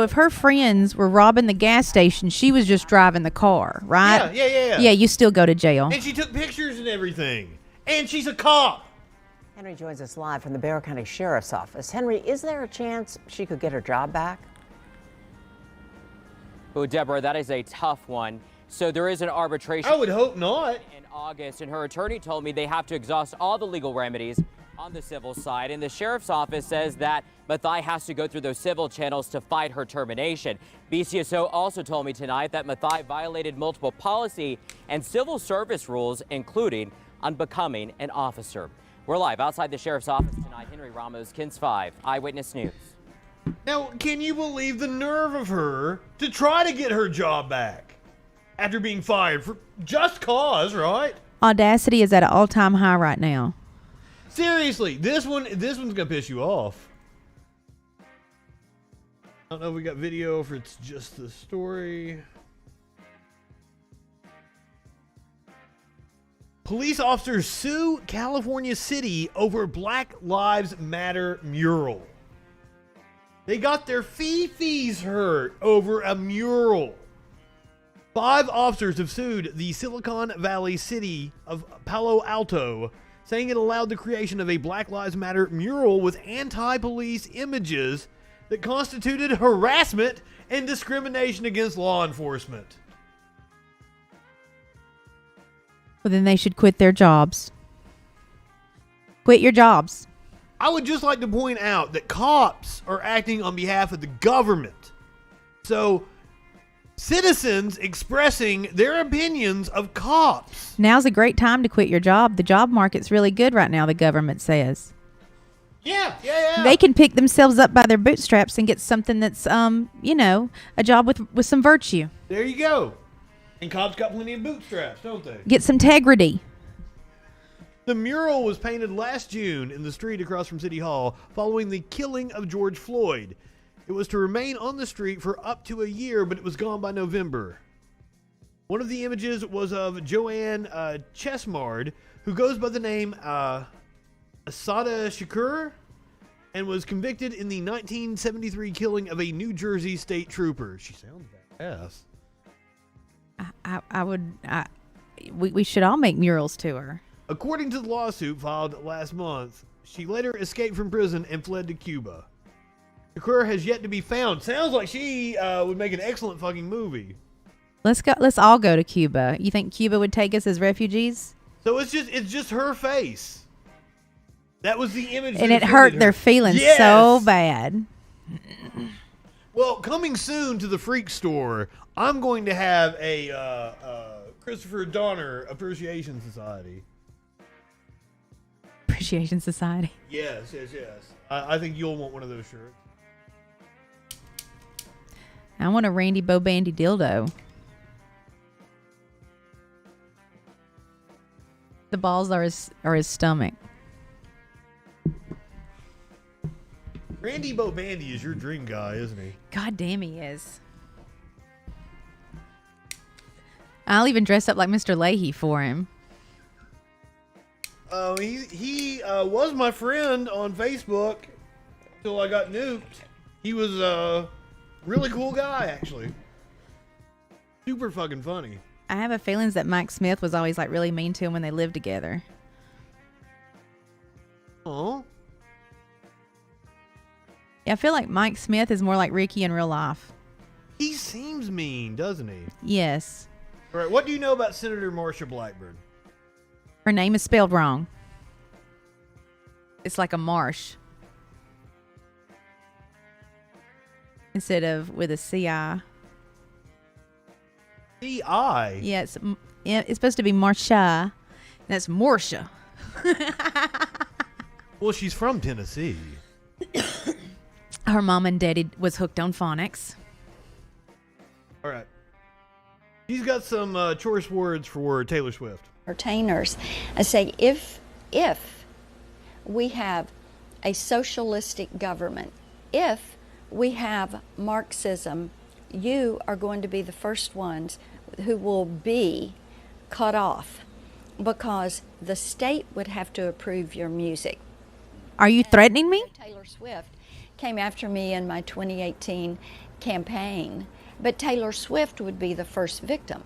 if her friends were robbing the gas station, she was just driving the car, right? Yeah. Yeah, you still go to jail. And she took pictures and everything. And she's a cop. Henry joins us live from the Bexar County Sheriff's Office. Henry, is there a chance she could get her job back? Oh, Deborah, that is a tough one. So there is an arbitration. I would hope not. In August, and her attorney told me they have to exhaust all the legal remedies on the civil side. And the sheriff's office says that Mathai has to go through those civil channels to fight her termination. BCSO also told me tonight that Mathai violated multiple policy and civil service rules, including unbecoming an officer. We're live outside the sheriff's office tonight. Henry Ramos, KINS 5, Eyewitness News. Now, can you believe the nerve of her to try to get her job back after being fired for just cause, right? Audacity is at an all-time high right now. Seriously, this one's gonna piss you off. I don't know if we got video or if it's just the story. Police officers sue California City over Black Lives Matter mural. They got their fees hurt over a mural. 5 officers have sued the Silicon Valley city of Palo Alto, saying it allowed the creation of a Black Lives Matter mural with anti-police images that constituted harassment and discrimination against law enforcement. Well, then they should quit their jobs. Quit your jobs. I would just like to point out that cops are acting on behalf of the government. So, citizens expressing their opinions of cops. Now's a great time to quit your job. The job market's really good right now, the government says. Yeah. They can pick themselves up by their bootstraps and get something that's, a job with some virtue. There you go. And cops got plenty of bootstraps, don't they? Get some integrity. The mural was painted last June in the street across from City Hall following the killing of George Floyd. It was to remain on the street for up to a year, but it was gone by November. One of the images was of Joanne Chesmard, who goes by the name Asada Shakur, and was convicted in the 1973 killing of a New Jersey state trooper. She sounds badass. We should all make murals to her. According to the lawsuit filed last month, she later escaped from prison and fled to Cuba. Shakur has yet to be found. Sounds like she would make an excellent fucking movie. Let's go. Let's all go to Cuba. You think Cuba would take us as refugees? So it's just her face. That was the image. And it hurt their feelings so bad. Well, coming soon to the Freak Store, I'm going to have a Christopher Donner Appreciation Society. Appreciation Society. Yes. I think you'll want one of those shirts. I want a Randy Bobandy dildo. The balls are his stomach. Randy Bobandy is your dream guy, isn't he? God damn, he is. I'll even dress up like Mr. Leahy for him. Oh, he was my friend on Facebook until I got nuked. He was a really cool guy, actually. Super fucking funny. I have a feeling that Mike Smith was always like really mean to him when they lived together. Oh. Yeah, I feel like Mike Smith is more like Ricky in real life. He seems mean, doesn't he? Yes. All right, what do you know about Senator Marsha Blackburn? Her name is spelled wrong. It's like a marsh. Instead of with a C-I. C-I? Yeah, it's supposed to be Marsha. That's Morsha. Well, she's from Tennessee. Her mom and daddy was hooked on phonics. All right. She's got some choice words for Taylor Swift. Entertainers. I say if we have a socialistic government, if we have Marxism, you are going to be the first ones who will be cut off because the state would have to approve your music. Are you threatening me? Taylor Swift came after me in my 2018 campaign, but Taylor Swift would be the first victim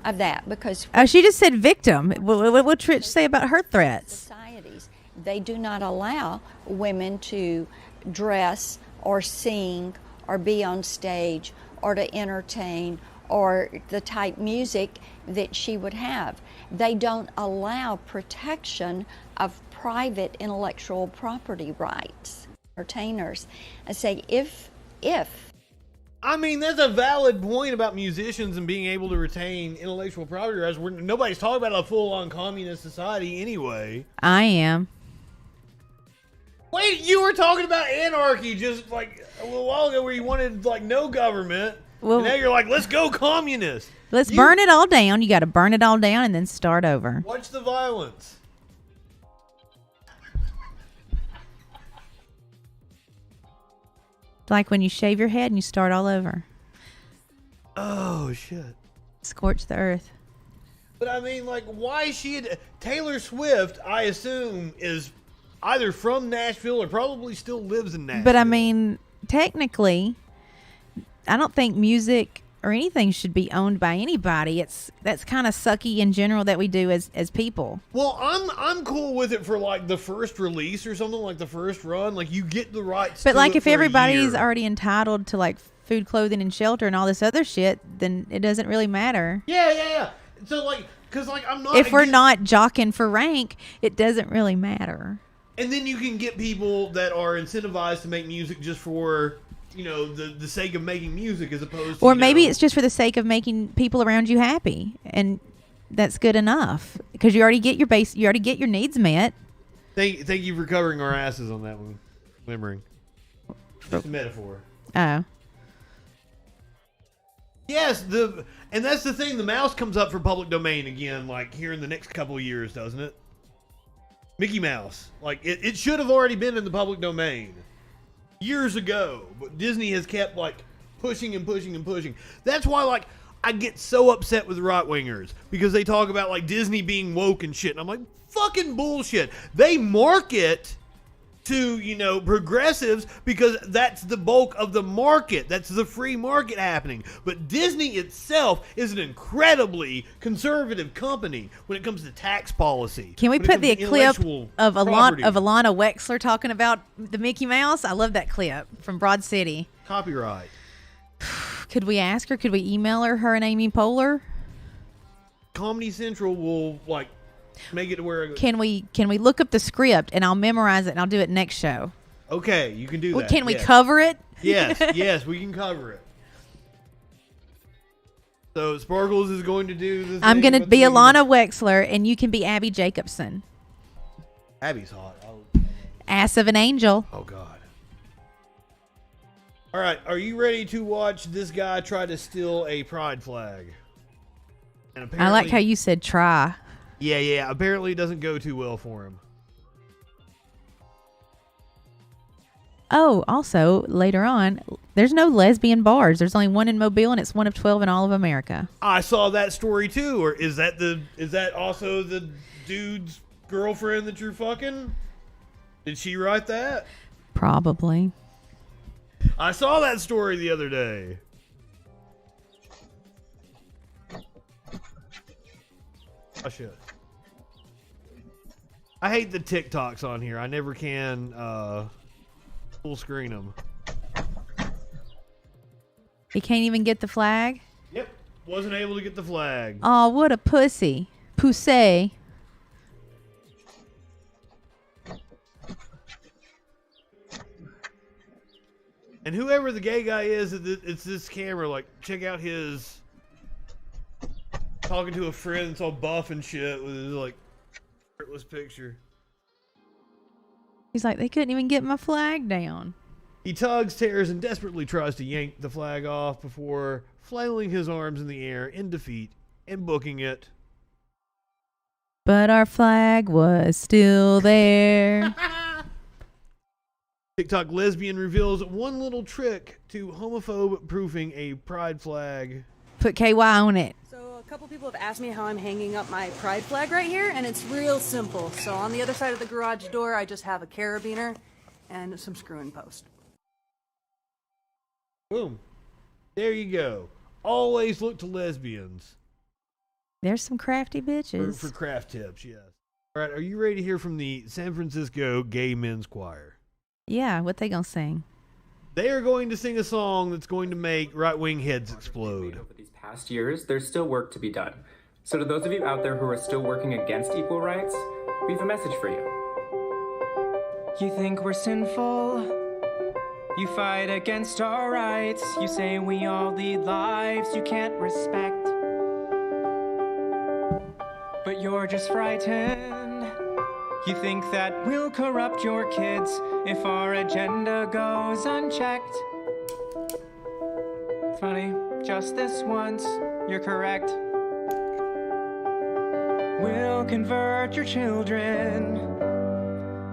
of that because she just said victim. What Trish say about her threats? Societies, they do not allow women to dress or sing or be on stage or to entertain or the type music that she would have. They don't allow protection of private intellectual property rights. Entertainers, I say if I mean, that's a valid point about musicians and being able to retain intellectual property rights. Nobody's talking about a full-on communist society anyway. I am. Wait, you were talking about anarchy just like a little while ago where you wanted like no government. Well, and now you're like, let's go communist. Let's burn it all down. You got to burn it all down and then start over. Watch the violence. Like when you shave your head and you start all over. Oh, shit. Scorch the earth. But I mean, like, why Taylor Swift, I assume, is either from Nashville or probably still lives in Nashville. But I mean, technically, I don't think music or anything should be owned by anybody. That's kind of sucky in general that we do as people. Well, I'm cool with it for like the first release or something, like the first run. Like you get the rights. But like if everybody's already entitled to like food, clothing, and shelter and all this other shit, then it doesn't really matter. Yeah. So like, because like I'm not. If we're not jockeying for rank, it doesn't really matter. And then you can get people that are incentivized to make music just for, you know, the sake of making music as opposed to, or maybe it's just for the sake of making people around you happy, and that's good enough because you already get your needs met. Thank you for covering our asses on that one, Limmering. Just a metaphor. Oh. Yes, and that's the thing. The mouse comes up for public domain again, like here in the next couple of years, doesn't it? Mickey Mouse, like it should have already been in the public domain years ago, but Disney has kept like pushing and pushing and pushing. That's why like I get so upset with right wingers because they talk about like Disney being woke and shit, and I'm like, fucking bullshit. They market to, progressives because that's the bulk of the market. That's the free market happening. But Disney itself is an incredibly conservative company when it comes to tax policy. Can we put the clip of property. Alana Wexler talking about the Mickey Mouse? I love that clip from Broad City. Copyright. Could we ask her? Could we email her and Amy Poehler? Comedy Central will, make it to where... Can we look up the script and I'll memorize it and I'll do it next show? Okay, you can do that. Can we cover it? Yes, we can cover it. So Sparkles is going to do this. I'm going to be Alana Wexler and you can be Abby Jacobson. Abby's hot. Ass of an angel. Oh, God. All right, are you ready to watch this guy try to steal a pride flag? And I like how you said try. Yeah. Apparently it doesn't go too well for him. Oh, also, later on, there's no lesbian bars. There's only one in Mobile, and it's one of 12 in all of America. I saw that story, too. Or is that also the dude's girlfriend that you're fucking? Did she write that? Probably. I saw that story the other day. Oh, shit. I hate the TikToks on here. I never can full screen them. He can't even get the flag? Yep. Wasn't able to get the flag. Oh, what a pussy. Pussy. And whoever the gay guy is, it's this camera. Check out his... Talking to a friend that's all buff and shit with his, shirtless picture. He's like, they couldn't even get my flag down. He tugs, tears, and desperately tries to yank the flag off before flailing his arms in the air in defeat and booking it. But our flag was still there. TikTok lesbian reveals one little trick to homophobe proofing a pride flag. Put KY on it. So a couple people have asked me how I'm hanging up my pride flag right here, and it's real simple. So on the other side of the garage door, I just have a carabiner and some screw-in post. Boom. There you go. Always look to lesbians. There's some crafty bitches. For craft tips, yes. All right, are you ready to hear from the San Francisco Gay Men's Choir? Yeah, what they gonna sing? They are going to sing a song that's going to make right-wing heads explode. Over these past years, there's still work to be done. So to those of you out there who are still working against equal rights, we have a message for you. You think we're sinful? You fight against our rights. You say we all lead lives you can't respect. But you're just frightened. You think that we'll corrupt your kids if our agenda goes unchecked. Funny, just this once, you're correct. We'll convert your children.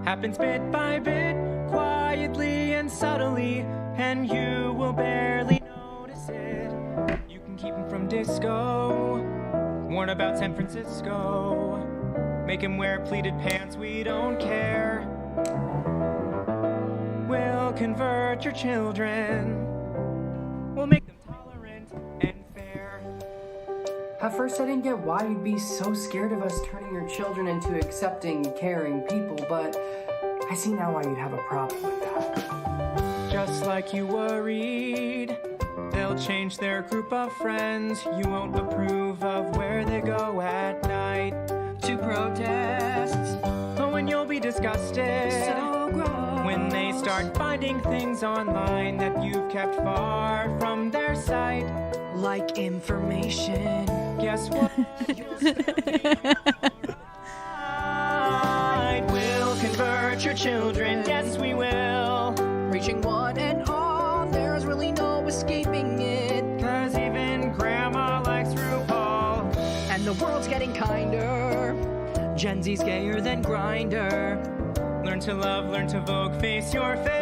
Happens bit by bit, quietly and subtly, and you will barely notice it. You can keep them from disco, warn about San Francisco. Make him wear pleated pants, we don't care. We'll convert your children. We'll make them tolerant and fair. At first I didn't get why you'd be so scared of us turning your children into accepting, caring people, but I see now why you'd have a problem with that. Just like you worried, they'll change their group of friends. You won't approve of where they go at night to protests. Oh, and you'll be disgusted so gross when they start finding things online that you've kept far from their sight. Like information. Guess what? We'll convert your children, yes we will. Reaching one and all, there's really no escaping it. 'Cause even grandma likes RuPaul. And the world's getting kinder. Gen Z's gayer than Grindr. Learn to love, learn to vogue, face your fate.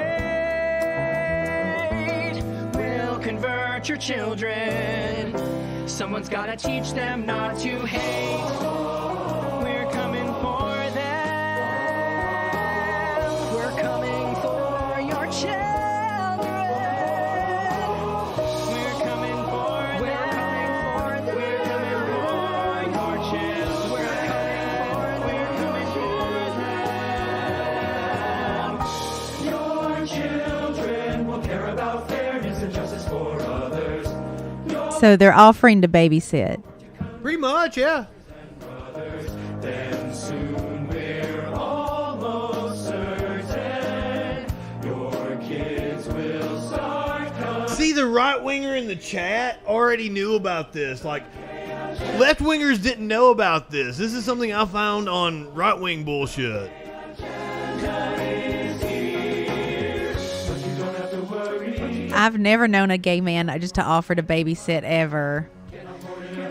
We'll convert your children. Someone's gotta teach them not to hate. We're coming for them. We're coming So they're offering to babysit. Pretty much, yeah. Then soon we're almost certain your kids will start coming. See, the right winger in the chat already knew about this. Like, left wingers didn't know about this. This is something I found on right wing bullshit. I've never known a gay man just to offer to babysit ever.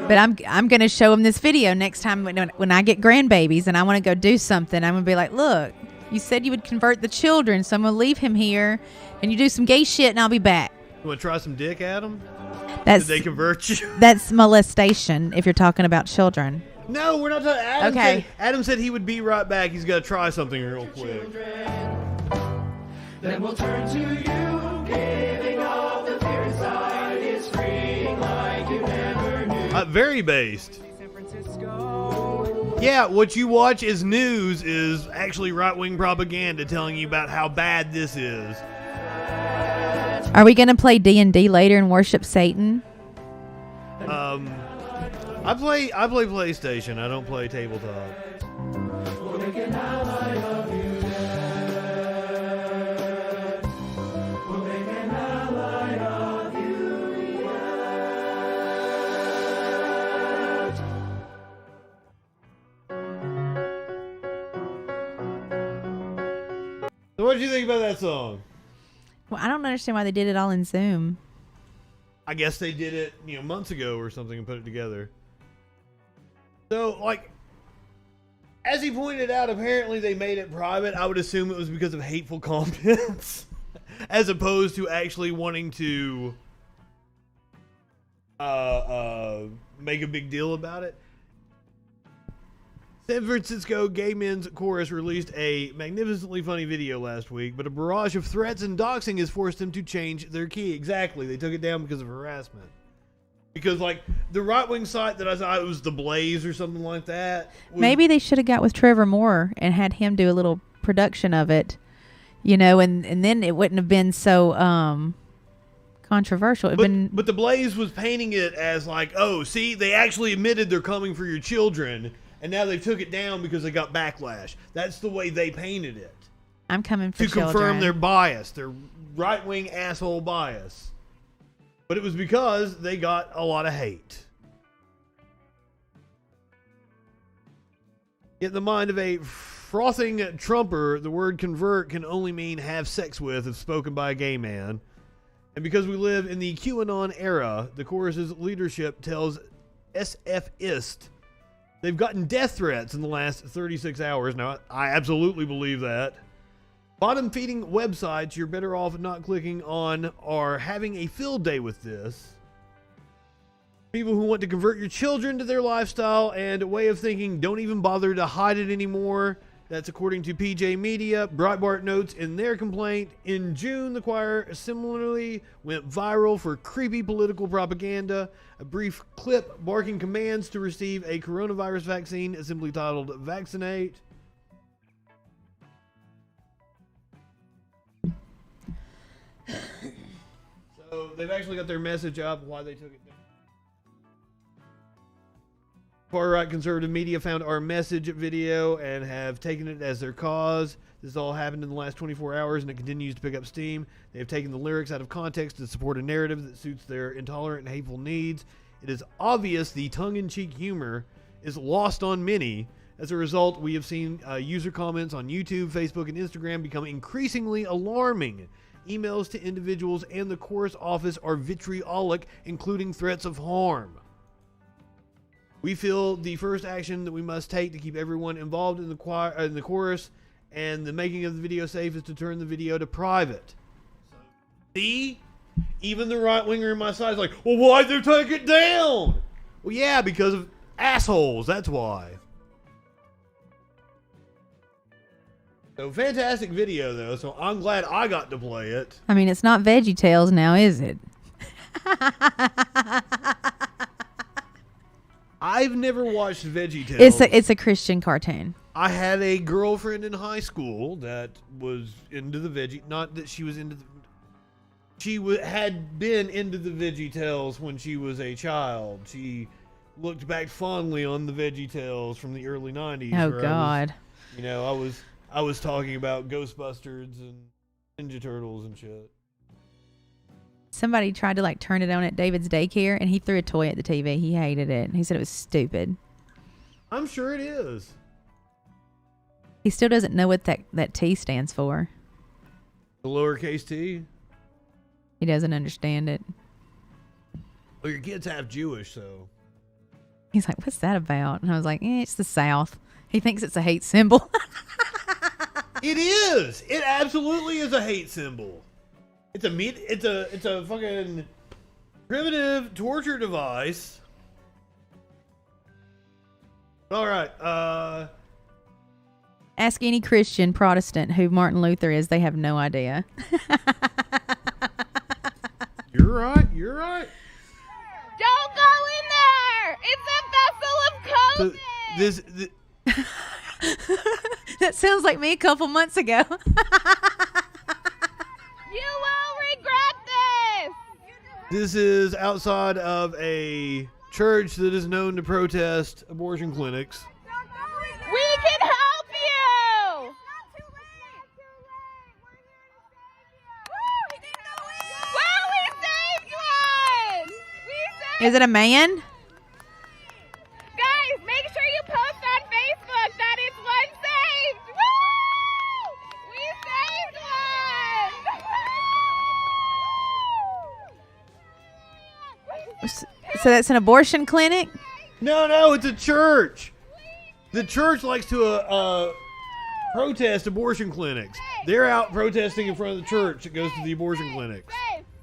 But I'm going to show him this video next time when I get grandbabies and I want to go do something. I'm going to be like, look, you said you would convert the children, so I'm going to leave him here and you do some gay shit and I'll be back. You want to try some dick at him? Did That's, they convert you? That's molestation if you're talking about children. No, we're not talking. Adam said he would be right back. He's got to try something real quick. Then we'll turn to you, giving all the fear inside is freeing like you never knew. Very based. Yeah, what you watch as news is actually right-wing propaganda telling you about how bad this is. Are we going to play D&D later and worship Satan? I play PlayStation. I don't play tabletop. We'll make an ally of you. We'll make an ally of you. So what did you think about that song? Well, I don't understand why they did it all in Zoom. I guess they did it, months ago or something and put it together. So, like, as he pointed out, apparently they made it private. I would assume it was because of hateful comments, as opposed to actually wanting to make a big deal about it. San Francisco Gay Men's Chorus released a magnificently funny video last week, but a barrage of threats and doxing has forced them to change their key. Exactly. They took it down because of harassment. Because, like, the right-wing site that I thought it was The Blaze or something like that. Maybe they should have got with Trevor Moore and had him do a little production of it, and then it wouldn't have been so controversial. But The Blaze was painting it as like, oh, see, they actually admitted they're coming for your children, and now they took it down because they got backlash. That's the way they painted it. I'm coming for to children. confirm their bias, their right-wing asshole bias. But it was because they got a lot of hate. In the mind of a frothing Trumper, the word convert can only mean have sex with if spoken by a gay man. And because we live in the QAnon era, the chorus's leadership tells SFist they've gotten death threats in the last 36 hours. Now, I absolutely believe that. Bottom-feeding websites you're better off not clicking on are having a field day with this. People who want to convert your children to their lifestyle and way of thinking don't even bother to hide it anymore. That's according to PJ Media. Breitbart notes in their complaint, in June, the choir similarly went viral for creepy political propaganda. A brief clip barking commands to receive a coronavirus vaccine, simply titled Vaccinate. So they've actually got their message up why they took it down. Far-right conservative media found our message video and have taken it as their cause. This all happened in the last 24 hours and it continues to pick up steam. They have taken the lyrics out of context to support a narrative that suits their intolerant and hateful needs. It is obvious the tongue-in-cheek humor is lost on many. As a result, we have seen user comments on YouTube, Facebook, and Instagram become increasingly alarming. Emails to individuals and the chorus office are vitriolic, including threats of harm. We feel the first action that we must take to keep everyone involved in the chorus and the making of the video safe is to turn the video to private. See? Even the right winger in my side is like, well, why'd they take it down? Well, yeah, because of assholes. That's why. So, fantastic video, though, so I'm glad I got to play it. I mean, it's not VeggieTales now, is it? I've never watched VeggieTales. It's a Christian cartoon. I had a girlfriend in high school that was into the veggie... Not that she was into the... she had been into the VeggieTales when she was a child. She looked back fondly on the VeggieTales from the early 90s. Oh, where God. I was talking about Ghostbusters and Ninja Turtles and shit. Somebody tried to like turn it on at David's daycare, and he threw a toy at the TV. He hated it. He said it was stupid. I'm sure it is. He still doesn't know what that T stands for. The lowercase t? He doesn't understand it. Well, your kid's half Jewish, so. He's like, what's that about? And I was like, it's the South. He thinks it's a hate symbol. It is. It absolutely is a hate symbol. It's a fucking primitive torture device. All right. Ask any Christian Protestant who Martin Luther is. They have no idea. You're right. You're right. Don't go in there! It's a vessel of COVID! That sounds like me a couple months ago. You will regret this! This is outside of a church that is known to protest abortion clinics. We can help you! Wow, we saved one! Is it a man? Guys, make sure you post on Facebook that it's one saved! Woo! We saved one! So that's an abortion clinic? No, it's a church. The church likes to protest abortion clinics. They're out protesting in front of the church that goes to the abortion clinics.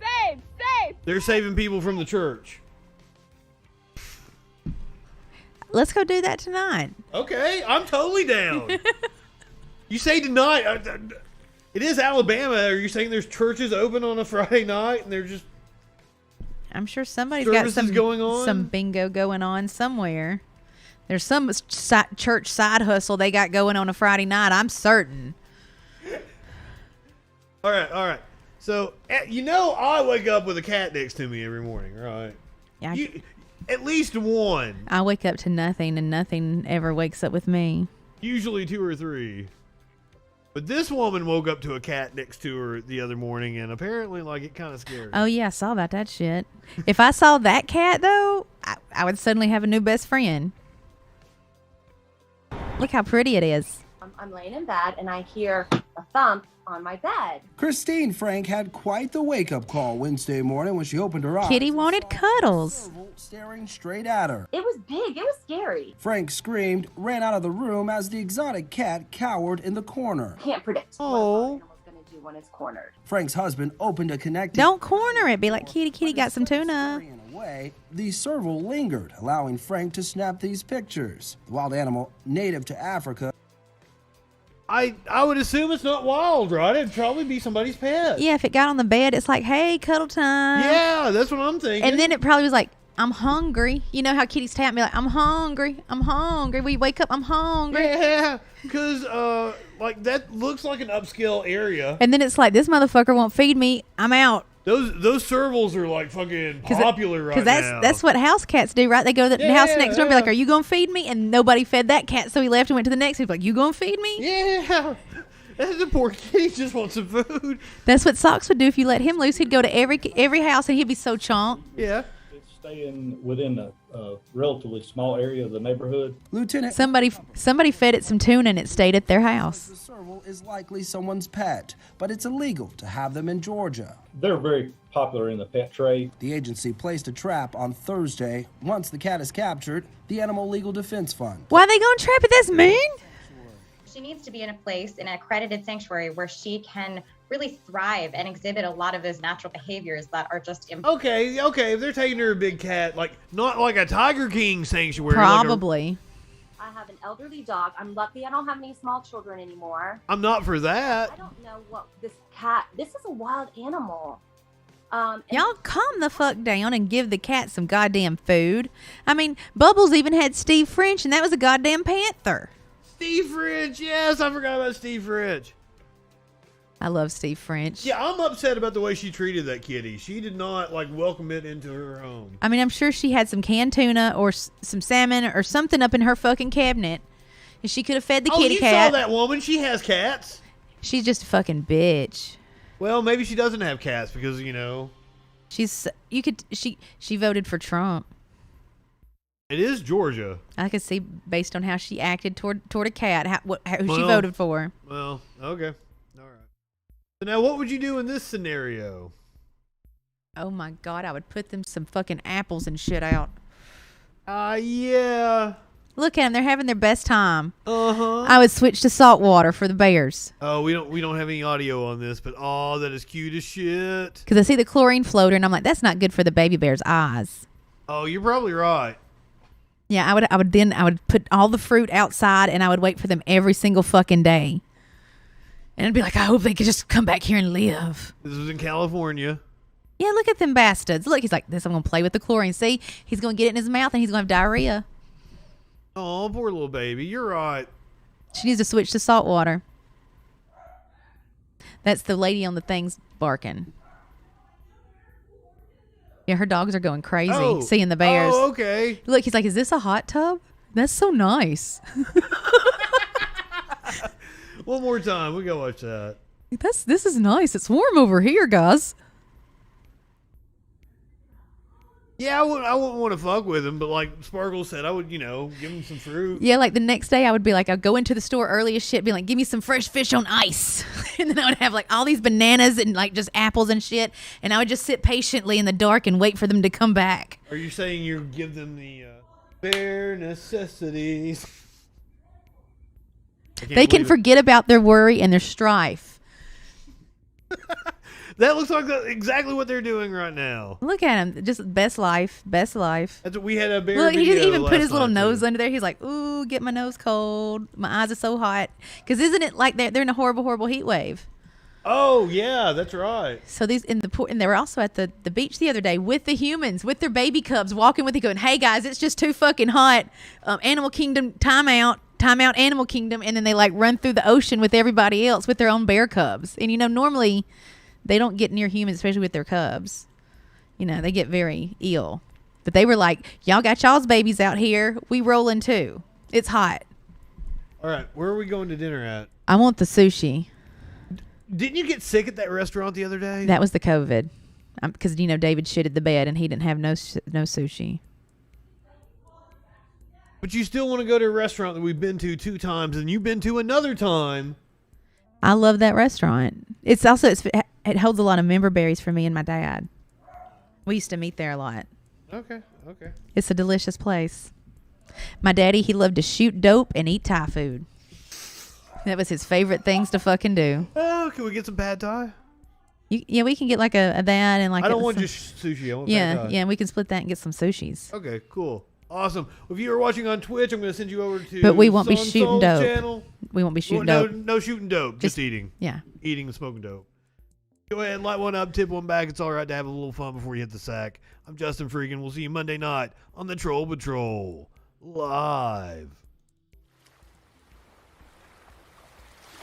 Save! They're saving people from the church. Let's go do that tonight. Okay, I'm totally down. You say tonight. It is Alabama. Are you saying there's churches open on a Friday night and they're just... I'm sure somebody's got some bingo going on somewhere. There's some church side hustle they got going on a Friday night. I'm certain. All right. So, I wake up with a cat next to me every morning, right? Yeah. At least one. I wake up to nothing, and nothing ever wakes up with me. Usually 2 or 3. But this woman woke up to a cat next to her the other morning, and apparently, it kind of scared her. Oh, yeah, I saw about that shit. If I saw that cat, though, I would suddenly have a new best friend. Look how pretty it is. I'm laying in bed, and I hear a thump on my bed. Christine Frank had quite the wake-up call Wednesday morning when she opened her eyes. Kitty wanted cuddles. Staring straight at her. It was big. It was scary. Frank screamed, ran out of the room as the exotic cat cowered in the corner. Can't predict what an animal's going to do when it's cornered. Frank's husband opened a connected... Don't corner it. Be like, kitty got some tuna. Away, the serval lingered, allowing Frank to snap these pictures. The wild animal, native to Africa... I would assume it's not wild, right? It'd probably be somebody's pet. Yeah, if it got on the bed, it's like, hey, cuddle time. Yeah, that's what I'm thinking. And then it probably was like, I'm hungry. You know how kitties tap me like, I'm hungry. We wake up, I'm hungry. Yeah, because that looks like an upscale area. And then it's like, this motherfucker won't feed me. I'm out. Those servals are fucking popular right now. Because that's what house cats do, right? They go to the house next door and be like, are you going to feed me? And nobody fed that cat, so he left and went to the next. He's like, you going to feed me? Yeah. The poor kitty just wants some food. That's what Socks would do if you let him loose. He'd go to every house and he'd be so chomp. Yeah. Staying within a relatively small area of the neighborhood. Lieutenant, somebody fed it some tuna and it stayed at their house. The serval is likely someone's pet, but it's illegal to have them in Georgia. They're very popular in the pet trade. The agency placed a trap on Thursday. Once the cat is captured, the Animal Legal Defense Fund. Why are they going to trap it? That's mean. She needs to be in a place, in an accredited sanctuary, where she can really thrive and exhibit a lot of those natural behaviors that are just okay. If they're taking her a big cat, not like a Tiger King sanctuary. Probably. I have an elderly dog. I'm lucky I don't have any small children anymore. I'm not for that. I don't know what this is a wild animal. Y'all calm the fuck down and give the cat some goddamn food. I mean, Bubbles even had Steve French, and that was a goddamn panther. Steve French, yes, I forgot about Steve French. I love Steve French. Yeah, I'm upset about the way she treated that kitty. She did not welcome it into her home. I mean, I'm sure she had some canned tuna or some salmon or something up in her fucking cabinet, and she could have fed the kitty cat. You saw that woman. She has cats. She's just a fucking bitch. Well, maybe she doesn't have cats because she voted for Trump. It is Georgia. I could see based on how she acted toward a cat, who she voted for. Well, okay. All right. So now what would you do in this scenario? Oh my God, I would put them some fucking apples and shit out. Yeah. Look at them. They're having their best time. Uh-huh. I would switch to salt water for the bears. Oh, we don't have any audio on this, but that is cute as shit. Because I see the chlorine floater, and I'm like, that's not good for the baby bear's eyes. Oh, you're probably right. Yeah, I would put all the fruit outside, and I would wait for them every single fucking day. And I'd be like, I hope they could just come back here and live. This was in California. Yeah, look at them bastards. Look, he's like, I'm going to play with the chlorine. See, he's going to get it in his mouth, and he's going to have diarrhea. Oh, poor little baby. You're right. She needs to switch to salt water. That's the lady on the things barking. Yeah, her dogs are going crazy seeing the bears. Oh, okay. Look, he's like, is this a hot tub? That's so nice. One more time. We gotta watch that. This is nice. It's warm over here, guys. Yeah, I wouldn't want to fuck with him, but like Sparkle said, I would, give him some fruit. Yeah, like the next day I would be like, I'd go into the store early as shit, be like, give me some fresh fish on ice. And then I would have like all these bananas and like just apples and shit. And I would just sit patiently in the dark and wait for them to come back. Are you saying you give them the bare necessities? They can forget about their worry and their strife. That looks like exactly what they're doing right now. Look at him. Just best life. Best life. That's what we had a bear. Look, he just even put his little night, nose too. under there. He's like, ooh, get my nose cold. My eyes are so hot. Because isn't it like they're in a horrible, horrible heat wave? Oh, yeah, that's right. So and they were also at the beach the other day with the humans, with their baby cubs, walking with it going, hey, guys, it's just too fucking hot. Animal Kingdom, time out, Animal Kingdom. And then they like run through the ocean with everybody else with their own bear cubs. And, normally they don't get near humans, especially with their cubs. They get very ill. But they were like, y'all got y'all's babies out here. We rolling too. It's hot. All right, where are we going to dinner at? I want the sushi. Didn't you get sick at that restaurant the other day? That was the COVID. Because, David shitted the bed and he didn't have no sushi. But you still want to go to a restaurant that we've been to 2 times and you've been to another time. I love that restaurant. It's also, it holds a lot of member berries for me and my dad. We used to meet there a lot. Okay. It's a delicious place. My daddy, he loved to shoot dope and eat Thai food. That was his favorite things to fucking do. Oh, can we get some pad Thai? Yeah, we can get like a that and like. I don't want just sushi. I want pad Thai. Yeah, we can split that and get some sushis. Okay, cool. Awesome. If you are watching on Twitch, I'm going to send you over to But we won't be Son shooting Soul's dope. channel. We won't be shooting dope. No shooting dope. Just eating. Yeah. Eating and smoking dope. Go ahead, light one up, tip one back. It's all right to have a little fun before you hit the sack. I'm Justin Freakin. We'll see you Monday night on the Troll Patrol. Live.